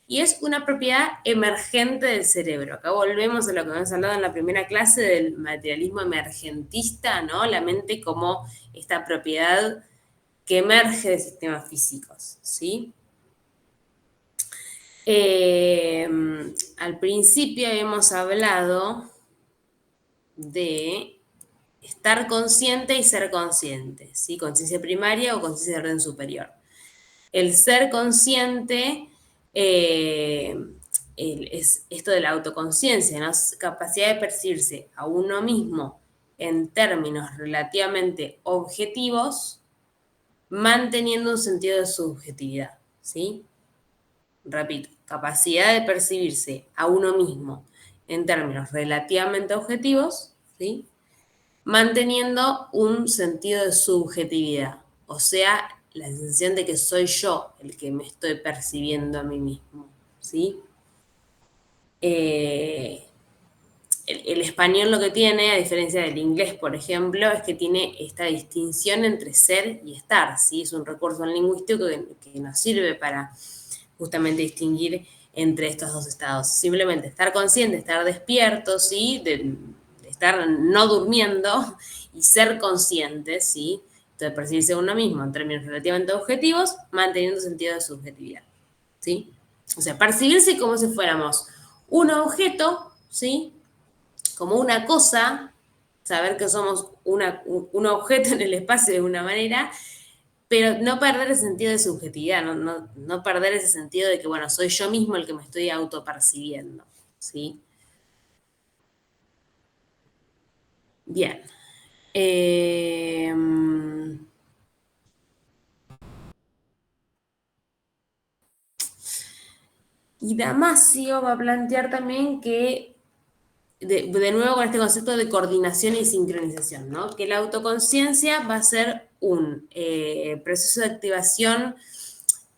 Y es una propiedad emergente del cerebro. Acá volvemos a lo que habíamos hablado en la primera clase del materialismo emergentista, ¿no? La mente como esta propiedad que emerge de sistemas físicos, ¿sí? Al principio habíamos hablado de estar consciente y ser consciente, ¿sí? Conciencia primaria o conciencia de orden superior. El ser consciente es esto de la autoconciencia, ¿no? Es capacidad de percibirse a uno mismo en términos relativamente objetivos, manteniendo un sentido de subjetividad, ¿sí? Repito, capacidad de percibirse a uno mismo en términos relativamente objetivos, ¿sí? Manteniendo un sentido de subjetividad, o sea, la sensación de que soy yo el que me estoy percibiendo a mí mismo, ¿sí? El español lo que tiene, a diferencia del inglés, por ejemplo, es que tiene esta distinción entre ser y estar, ¿sí? Es un recurso lingüístico que nos sirve para justamente distinguir entre estos dos estados. Simplemente estar consciente, estar despierto, ¿sí? De estar no durmiendo y ser consciente, ¿sí? Entonces, percibirse uno mismo en términos relativamente objetivos, manteniendo sentido de subjetividad, ¿sí? O sea, percibirse como si fuéramos un objeto, ¿sí? Como una cosa, saber que somos un objeto en el espacio de una manera, pero no perder el sentido de subjetividad, no perder ese sentido de que, bueno, soy yo mismo el que me estoy autopercibiendo, ¿sí? Bien. Y Damasio va a plantear también que, de nuevo con este concepto de coordinación y sincronización, ¿no? Que la autoconciencia va a ser un proceso de activación,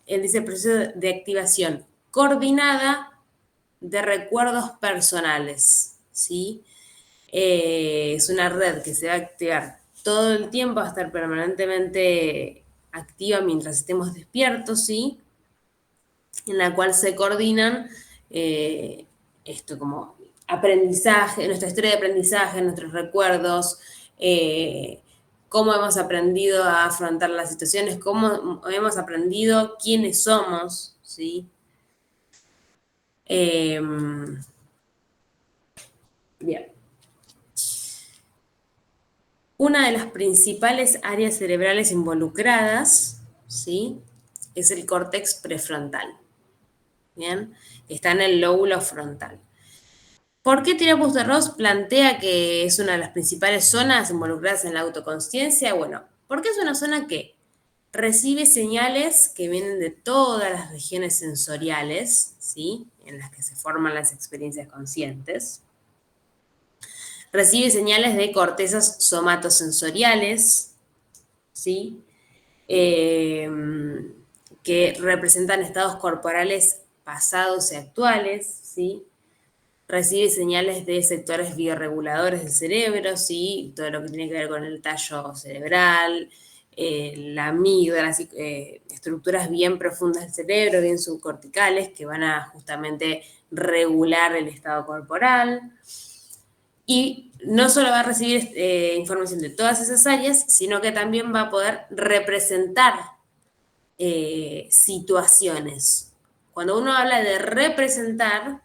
él dice proceso de activación coordinada de recuerdos personales, ¿sí? Es una red que se va a activar todo el tiempo, va a estar permanentemente activa mientras estemos despiertos, ¿sí? En la cual se coordinan esto como aprendizaje, nuestra historia de aprendizaje, nuestros recuerdos, cómo hemos aprendido a afrontar las situaciones, cómo hemos aprendido quiénes somos, ¿sí? Bien. Una de las principales áreas cerebrales involucradas, ¿sí?, es el córtex prefrontal. Bien, está en el lóbulo frontal. ¿Por qué Tirakus de Ross plantea que es una de las principales zonas involucradas en la autoconsciencia? Bueno, porque es una zona que recibe señales que vienen de todas las regiones sensoriales, ¿sí?, en las que se forman las experiencias conscientes. Recibe señales de cortezas somatosensoriales, ¿sí?, que representan estados corporales pasados y actuales, ¿sí? Recibe señales de sectores biorreguladores del cerebro, ¿sí?, todo lo que tiene que ver con el tallo cerebral, la amígdala, estructuras bien profundas del cerebro, bien subcorticales, que van a justamente regular el estado corporal. Y no solo va a recibir información de todas esas áreas, sino que también va a poder representar situaciones. Cuando uno habla de representar,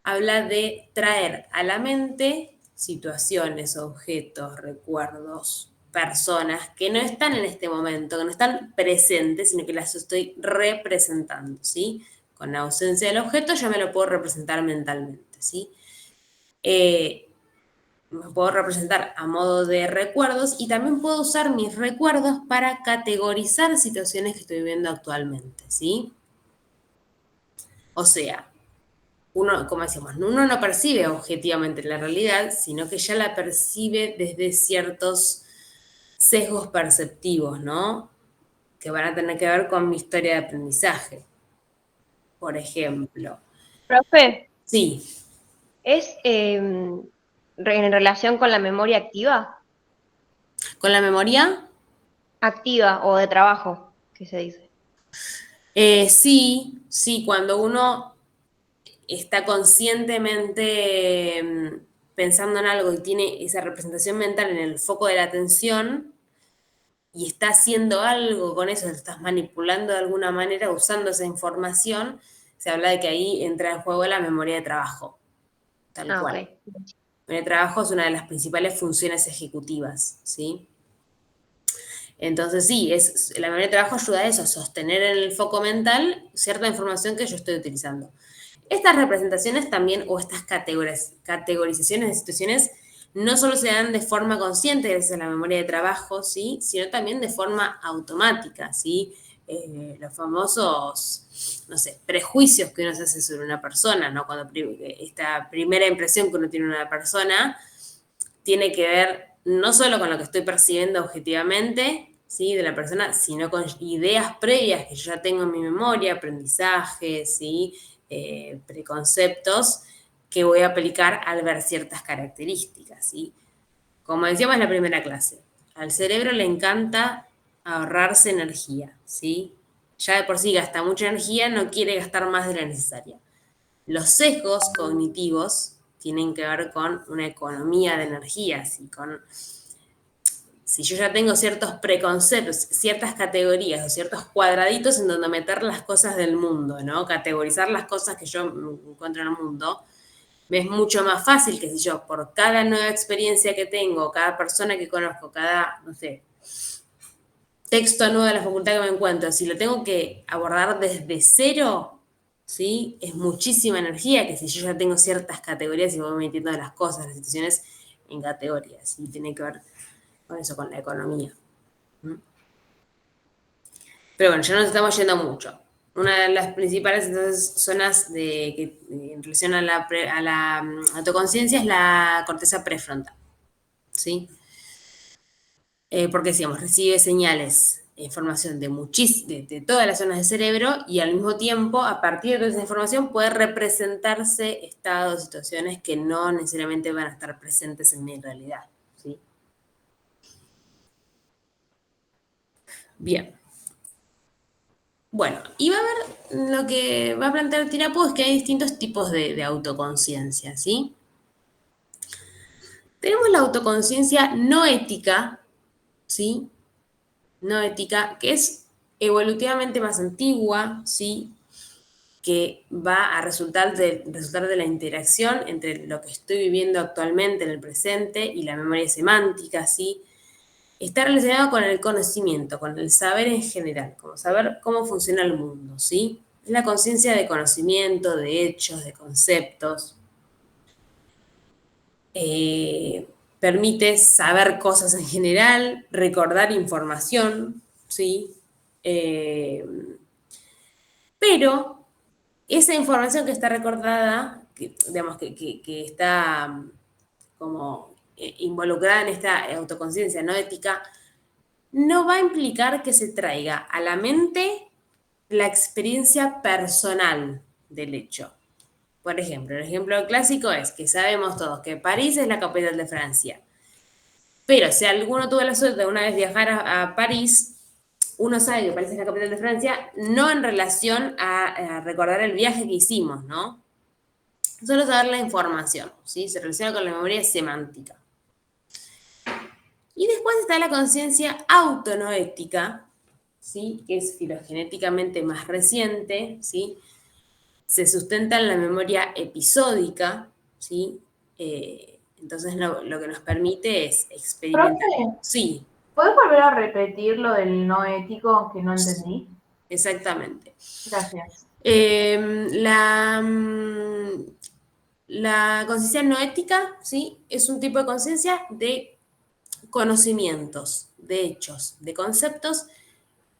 habla de traer a la mente situaciones, objetos, recuerdos, personas que no están en este momento, que no están presentes, sino que las estoy representando, ¿sí? Con la ausencia del objeto ya me lo puedo representar mentalmente, ¿sí? Me puedo representar a modo de recuerdos y también puedo usar mis recuerdos para categorizar situaciones que estoy viviendo actualmente, ¿sí? O sea, uno, como decíamos, uno no percibe objetivamente la realidad, sino que ya la percibe desde ciertos sesgos perceptivos, ¿no?, que van a tener que ver con mi historia de aprendizaje. Por ejemplo. Profe, Sí. ¿es en relación con la memoria activa? ¿Con la memoria? Activa o de trabajo, que se dice. Sí, cuando uno está conscientemente pensando en algo y tiene esa representación mental en el foco de la atención y está haciendo algo con eso, lo estás manipulando de alguna manera, usando esa información, se habla de que ahí entra en juego la memoria de trabajo, tal Ah, cual. ok. La memoria de trabajo es una de las principales funciones ejecutivas, ¿sí? Entonces sí, la memoria de trabajo ayuda a eso, a sostener en el foco mental cierta información que yo estoy utilizando. Estas representaciones también, o estas categorizaciones de situaciones, no solo se dan de forma consciente gracias a la memoria de trabajo, ¿sí?, sino también de forma automática, ¿sí? Los famosos, no sé, prejuicios que uno se hace sobre una persona, ¿no? Cuando esta primera impresión que uno tiene de una persona tiene que ver no solo con lo que estoy percibiendo objetivamente, ¿sí?, de la persona, sino con ideas previas que yo ya tengo en mi memoria, aprendizajes, ¿sí?, preconceptos que voy a aplicar al ver ciertas características, ¿sí? Como decíamos en la primera clase, al cerebro le encanta ahorrarse energía, ¿sí? Ya de por sí gasta mucha energía, no quiere gastar más de la necesaria. Los sesgos cognitivos tienen que ver con una economía de energía, ¿sí? Si yo ya tengo ciertos preconceptos, ciertas categorías o ciertos cuadraditos en donde meter las cosas del mundo, ¿no? Categorizar las cosas que yo encuentro en el mundo, me es mucho más fácil que si yo, por cada nueva experiencia que tengo, cada persona que conozco, cada, no sé, texto nuevo de la facultad que me encuentro, si lo tengo que abordar desde cero, ¿sí?, es muchísima energía que si yo ya tengo ciertas categorías y voy metiendo las cosas, las situaciones en categorías, y tiene que ver con eso, con la economía. Pero bueno, ya nos estamos yendo mucho. Una de las principales entonces, zonas en relación a la autoconciencia es la corteza prefrontal, ¿sí? Porque decíamos, recibe señales, información de todas las zonas del cerebro y al mismo tiempo, a partir de toda esa información, puede representarse estados, situaciones que no necesariamente van a estar presentes en mi realidad, ¿sí? Bien. Bueno, y va a haber, lo que va a plantear Tirapo es que hay distintos tipos de autoconciencia, ¿sí? Tenemos la autoconciencia no ética, ¿sí? No ética, que es evolutivamente más antigua, ¿sí? Que va a resultar de la interacción entre lo que estoy viviendo actualmente en el presente y la memoria semántica, ¿sí? Está relacionado con el conocimiento, con el saber en general, como saber cómo funciona el mundo, ¿sí? Es la conciencia de conocimiento, de hechos, de conceptos. Permite saber cosas en general, recordar información, ¿sí? Pero esa información que está recordada, que, digamos, que está como involucrada en esta autoconciencia no ética, no va a implicar que se traiga a la mente la experiencia personal del hecho. Por ejemplo, el ejemplo clásico es que sabemos todos que París es la capital de Francia. Pero si alguno tuvo la suerte de una vez viajar a París, uno sabe que París es la capital de Francia, no en relación a recordar el viaje que hicimos, ¿no? Solo saber la información, ¿sí? Se relaciona con la memoria semántica. Y después está la conciencia autonoética, ¿sí? Que es filogenéticamente más reciente, ¿sí? Se sustenta en la memoria episódica, ¿sí? Entonces lo que nos permite es experimentar. Profe, Sí, ¿puedes volver a repetir lo del no ético que no entendí? exactamente. Gracias. La conciencia no ética, ¿sí? Es un tipo de conciencia de conocimientos, de hechos, de conceptos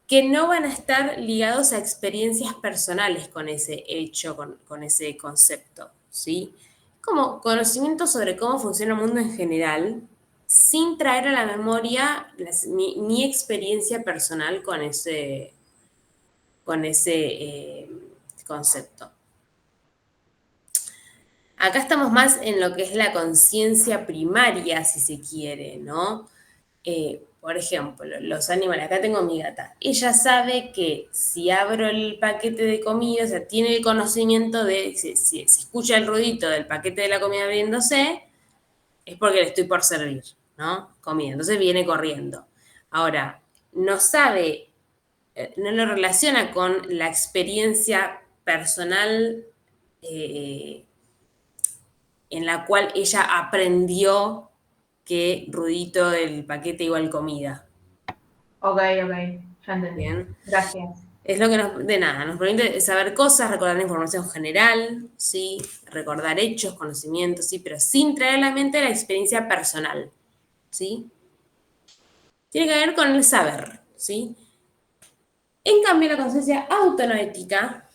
que no van a estar ligados a experiencias personales con ese hecho, con ese concepto, ¿sí? Como conocimiento sobre cómo funciona el mundo en general, sin traer a la memoria mi experiencia personal con ese concepto. Acá estamos más en lo que es la conciencia primaria, si se quiere, ¿no? Por ejemplo, los animales. Acá tengo mi gata. Ella sabe que si abro el paquete de comida, o sea, tiene el conocimiento de, si escucha el ruidito del paquete de la comida abriéndose, es porque le estoy por servir, ¿no? Comida. Entonces viene corriendo. Ahora, no sabe, no lo relaciona con la experiencia personal en la cual ella aprendió que ruidito del paquete igual comida. Ok, ya entendí. Bien. Gracias. Es lo que nos permite saber cosas, recordar información general, ¿sí? Recordar hechos, conocimientos, ¿sí? Pero sin traer a la mente la experiencia personal, ¿sí? Tiene que ver con el saber, ¿sí? En cambio, la conciencia autonoética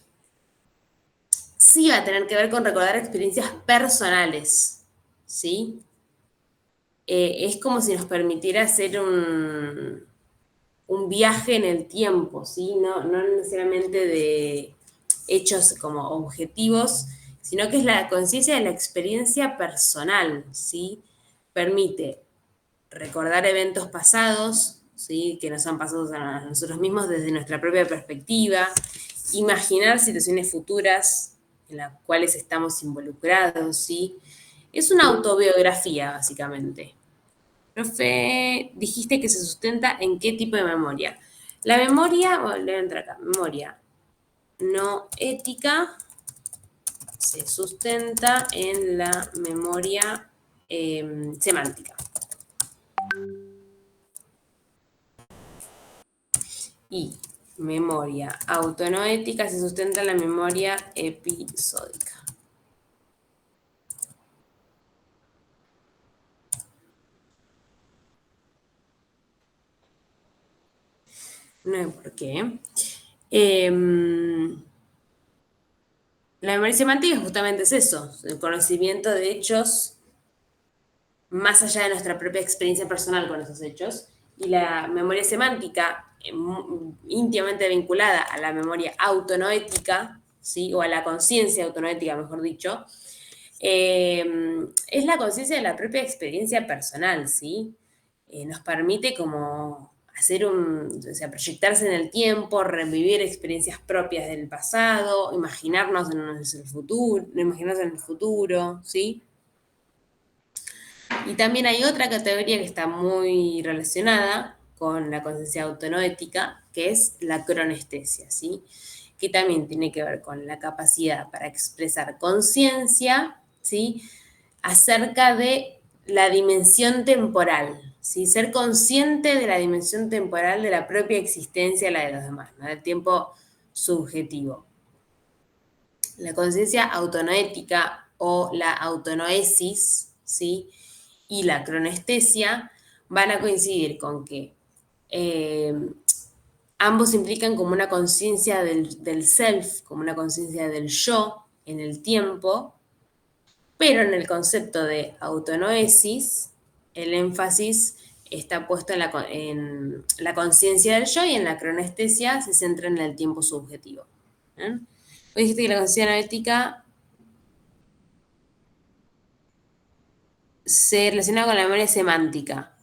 sí va a tener que ver con recordar experiencias personales, ¿sí? Es como si nos permitiera hacer un viaje en el tiempo, ¿sí? No necesariamente de hechos como objetivos, sino que es la conciencia de la experiencia personal, ¿sí? Permite recordar eventos pasados, ¿sí? Que nos han pasado a nosotros mismos desde nuestra propia perspectiva, imaginar situaciones futuras en las cuales estamos involucrados, ¿sí? Es una autobiografía, básicamente. Profe, dijiste que se sustenta en qué tipo de memoria. La memoria, le voy a entrar acá, memoria no ética se sustenta en la memoria semántica. Y memoria autonoética se sustenta en la memoria episódica. No sé por qué. La memoria semántica justamente es eso, el conocimiento de hechos más allá de nuestra propia experiencia personal con esos hechos. Y la memoria semántica, íntimamente vinculada a la memoria autonoética, ¿sí? O a la conciencia autonoética, mejor dicho, es la conciencia de la propia experiencia personal, ¿sí? Nos permite como o sea, proyectarse en el tiempo, revivir experiencias propias del pasado, imaginarnos en el futuro, ¿sí? Y también hay otra categoría que está muy relacionada con la conciencia autonoética, que es la cronestesia, ¿sí? Que también tiene que ver con la capacidad para expresar conciencia, ¿sí? Acerca de la dimensión temporal, ¿sí? Ser consciente de la dimensión temporal de la propia existencia, la de los demás, ¿no? Del tiempo subjetivo. La conciencia autonoética o la autonoesis, ¿sí? Y la cronestesia van a coincidir con que ambos implican como una conciencia del self, como una conciencia del yo en el tiempo, pero en el concepto de autonoesis, el énfasis está puesto en la conciencia del yo y en la cronestesia se centra en el tiempo subjetivo. ¿Eh? Hoy dijiste que la conciencia noética se relaciona con la memoria semántica.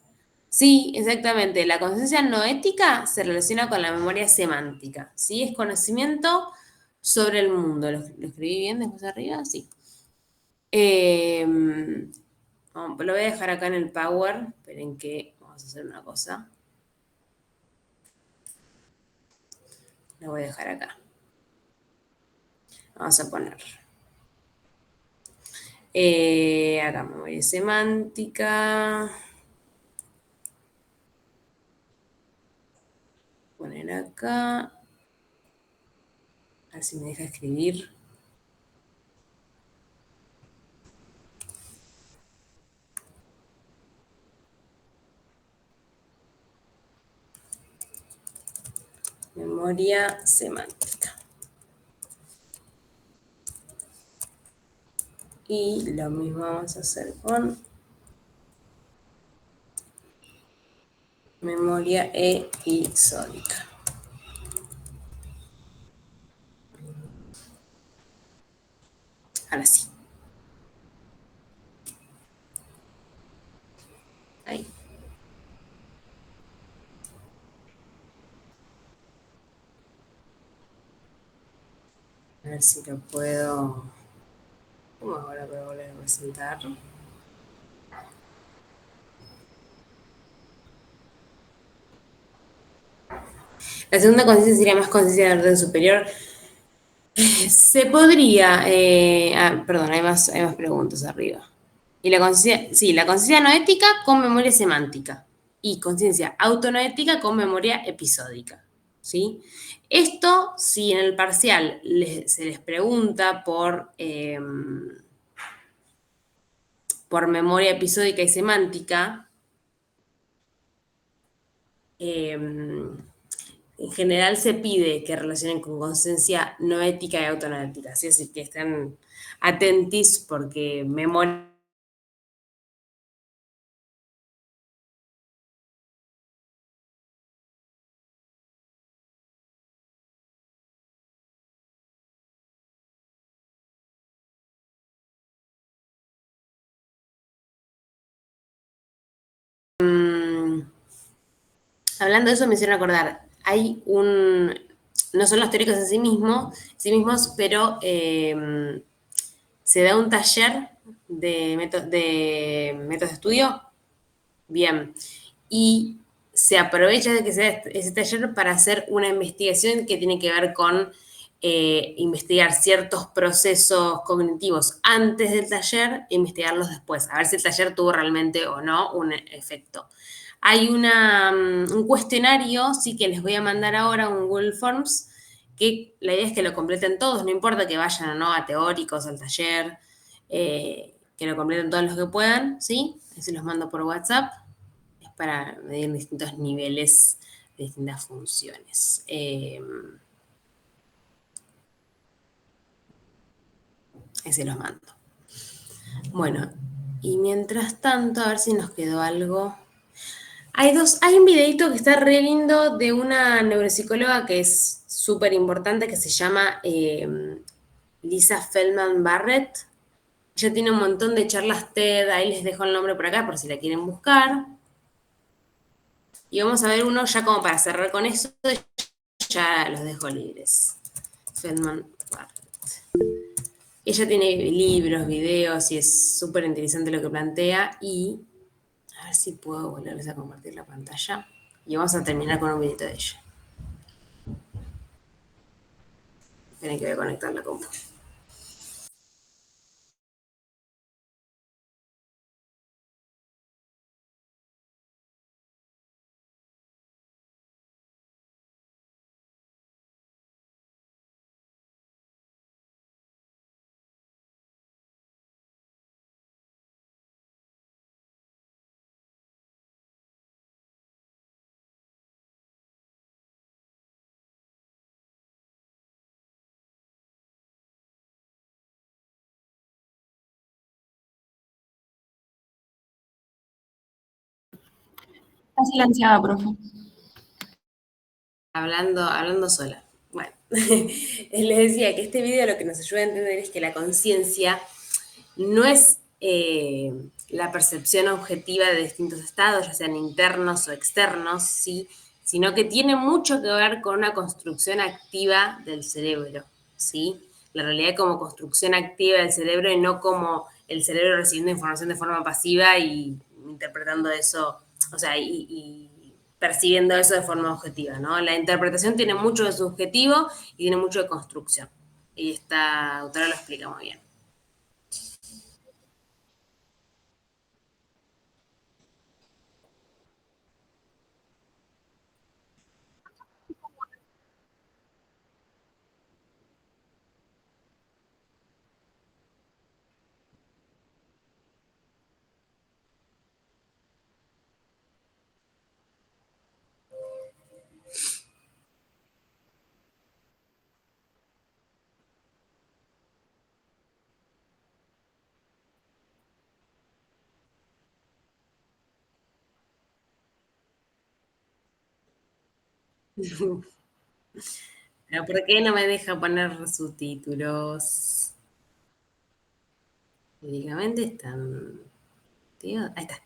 Sí, exactamente. La conciencia noética se relaciona con la memoria semántica. ¿Sí? Es conocimiento sobre el mundo. ¿Lo escribí bien después arriba? Sí. Lo voy a dejar acá en el Power. Esperen que vamos a hacer una cosa. Lo voy a dejar acá. Vamos a poner. Acá memoria semántica. Poner acá. A ver si me deja escribir. Memoria semántica. Y lo mismo vamos a hacer con memoria episódica. Ahora sí. Ahí. A ver si lo puedo... ¿Cómo ahora puedo volver a presentar? La segunda conciencia sería más conciencia de orden superior. Se podría... perdón, hay más preguntas arriba. Y la conciencia, sí, la conciencia noética con memoria semántica. Y conciencia autonoética con memoria episódica. ¿Sí? Esto, si en el parcial se les pregunta por memoria episódica y semántica, en general se pide que relacionen con conciencia noética y autonoética. ¿Sí? Así que estén atentis porque memoria... Hablando de eso me hicieron acordar, no son los teóricos en sí mismos, pero se da un taller de métodos de estudio, bien, y se aprovecha de que se da ese taller para hacer una investigación que tiene que ver con investigar ciertos procesos cognitivos antes del taller e investigarlos después, a ver si el taller tuvo realmente o no un efecto. Hay un cuestionario, sí, que les voy a mandar ahora, un Google Forms, que la idea es que lo completen todos, no importa que vayan o no a teóricos, al taller, que lo completen todos los que puedan, ¿sí? Ahí se los mando por WhatsApp, es para medir distintos niveles de distintas funciones. Ahí se los mando. Bueno, y mientras tanto, a ver si nos quedó algo. Hay un videito que está re lindo de una neuropsicóloga que es súper importante, que se llama Lisa Feldman Barrett. Ella tiene un montón de charlas TED, ahí les dejo el nombre por acá por si la quieren buscar. Y vamos a ver uno ya como para cerrar con eso, ya los dejo libres. Feldman Barrett. Ella tiene libros, videos y es súper interesante lo que plantea y a ver si puedo volverles a compartir la pantalla y vamos a terminar con un videito de ella. Tienen que conectar la compu. Está silenciada, profe. Hablando sola. Bueno, les decía que este video lo que nos ayuda a entender es que la conciencia no es la percepción objetiva de distintos estados, ya sean internos o externos, ¿sí? Sino que tiene mucho que ver con una construcción activa del cerebro, ¿sí? La realidad como construcción activa del cerebro y no como el cerebro recibiendo información de forma pasiva y interpretando eso, o sea, y percibiendo eso de forma objetiva, ¿no? La interpretación tiene mucho de subjetivo y tiene mucho de construcción. Y esta autora lo explica muy bien. Pero ¿por qué no me deja poner subtítulos? Lógicamente están... Tío, ahí está.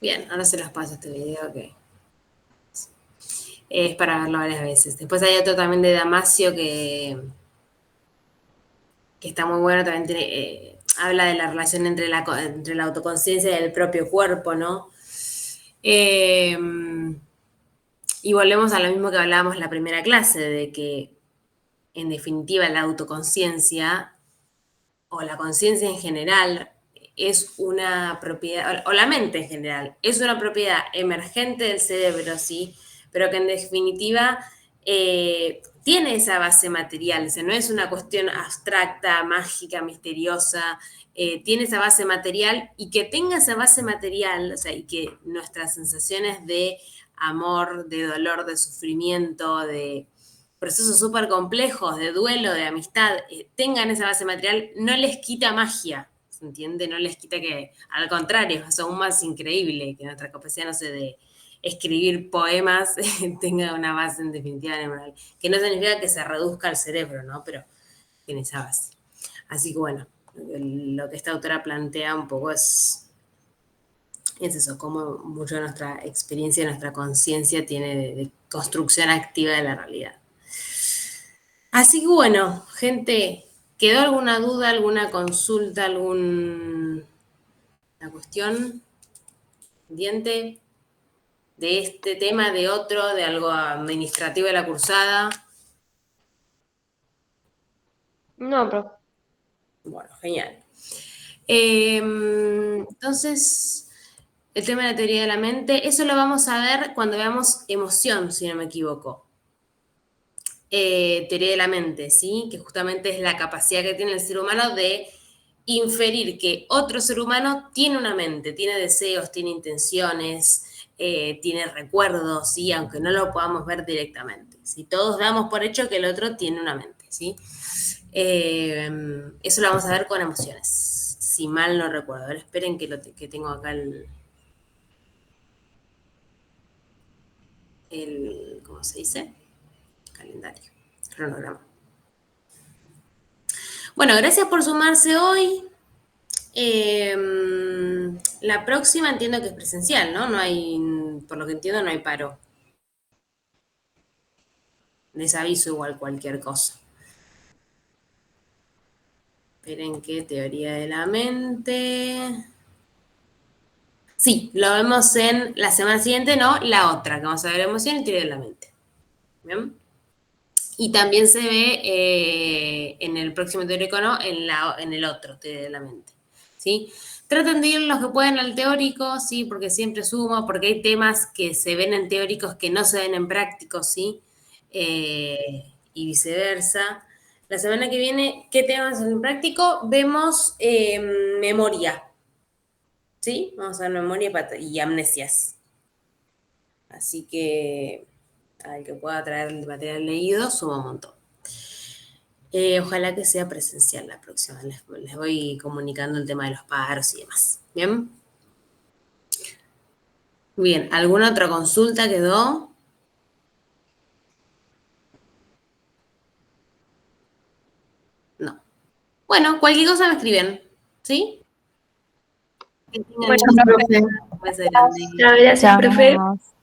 Bien, ahora se los paso este video que es para verlo varias veces. Después hay otro también de Damasio que está muy bueno, también habla de la relación entre la autoconciencia y el propio cuerpo, ¿no? Y volvemos a lo mismo que hablábamos en la primera clase, de que en definitiva la autoconciencia o la conciencia en general es una propiedad, o la mente en general, es una propiedad emergente del cerebro, sí, pero que en definitiva tiene esa base material, o sea, no es una cuestión abstracta, mágica, misteriosa, tiene esa base material y que tenga esa base material, o sea, y que nuestras sensaciones de amor, de dolor, de sufrimiento, de procesos súper complejos de duelo, de amistad, tengan esa base material, no les quita magia, ¿se entiende? No les quita que, al contrario, es aún más increíble que nuestra capacidad, no sé, de escribir poemas tenga una base en definitiva neuronal, que no significa que se reduzca el cerebro, ¿no? Pero tiene esa base. Así que bueno, lo que esta autora plantea un poco es eso, cómo mucho de nuestra experiencia, nuestra conciencia tiene de construcción activa de la realidad. Así que bueno, gente, ¿quedó alguna duda, alguna consulta, alguna cuestión pendiente de este tema, de otro, de algo administrativo de la cursada? No, profe. Bueno, genial. Entonces, el tema de la teoría de la mente, eso lo vamos a ver cuando veamos emoción, si no me equivoco. Teoría de la mente, ¿sí? Que justamente es la capacidad que tiene el ser humano de inferir que otro ser humano tiene una mente, tiene deseos, tiene intenciones, tiene recuerdos, ¿sí? Aunque no lo podamos ver directamente. Si todos damos por hecho que el otro tiene una mente, ¿sí? Eso lo vamos a ver con emociones, si mal no recuerdo. A ver, esperen que tengo acá ¿cómo se dice? Calendario, cronograma. Bueno, gracias por sumarse hoy. La próxima entiendo que es presencial, ¿no? No hay, por lo que entiendo, no hay paro. Les aviso igual cualquier cosa. Esperen que teoría de la mente. Sí, lo vemos en la semana siguiente, no, la otra, que vamos a ver emoción y teoría de la mente. ¿Bien? Y también se ve en el próximo teórico, ¿no? En el otro, teoría de la mente. ¿Sí? Traten de ir los que pueden al teórico, ¿sí? Porque siempre sumo, porque hay temas que se ven en teóricos que no se ven en prácticos, ¿sí? Y viceversa. La semana que viene, ¿qué temas en práctico? Vemos memoria, ¿sí? Vamos a ver memoria y amnesias. Así que al que pueda traer el material leído, suma un montón. Ojalá que sea presencial la próxima. Les voy comunicando el tema de los paros y demás. ¿Bien? Bien, ¿alguna otra consulta quedó? No. Bueno, cualquier cosa me escriben. ¿Sí? Que tengan Bueno, Chao, profe. un beso grande. Gracias, profe. Chao.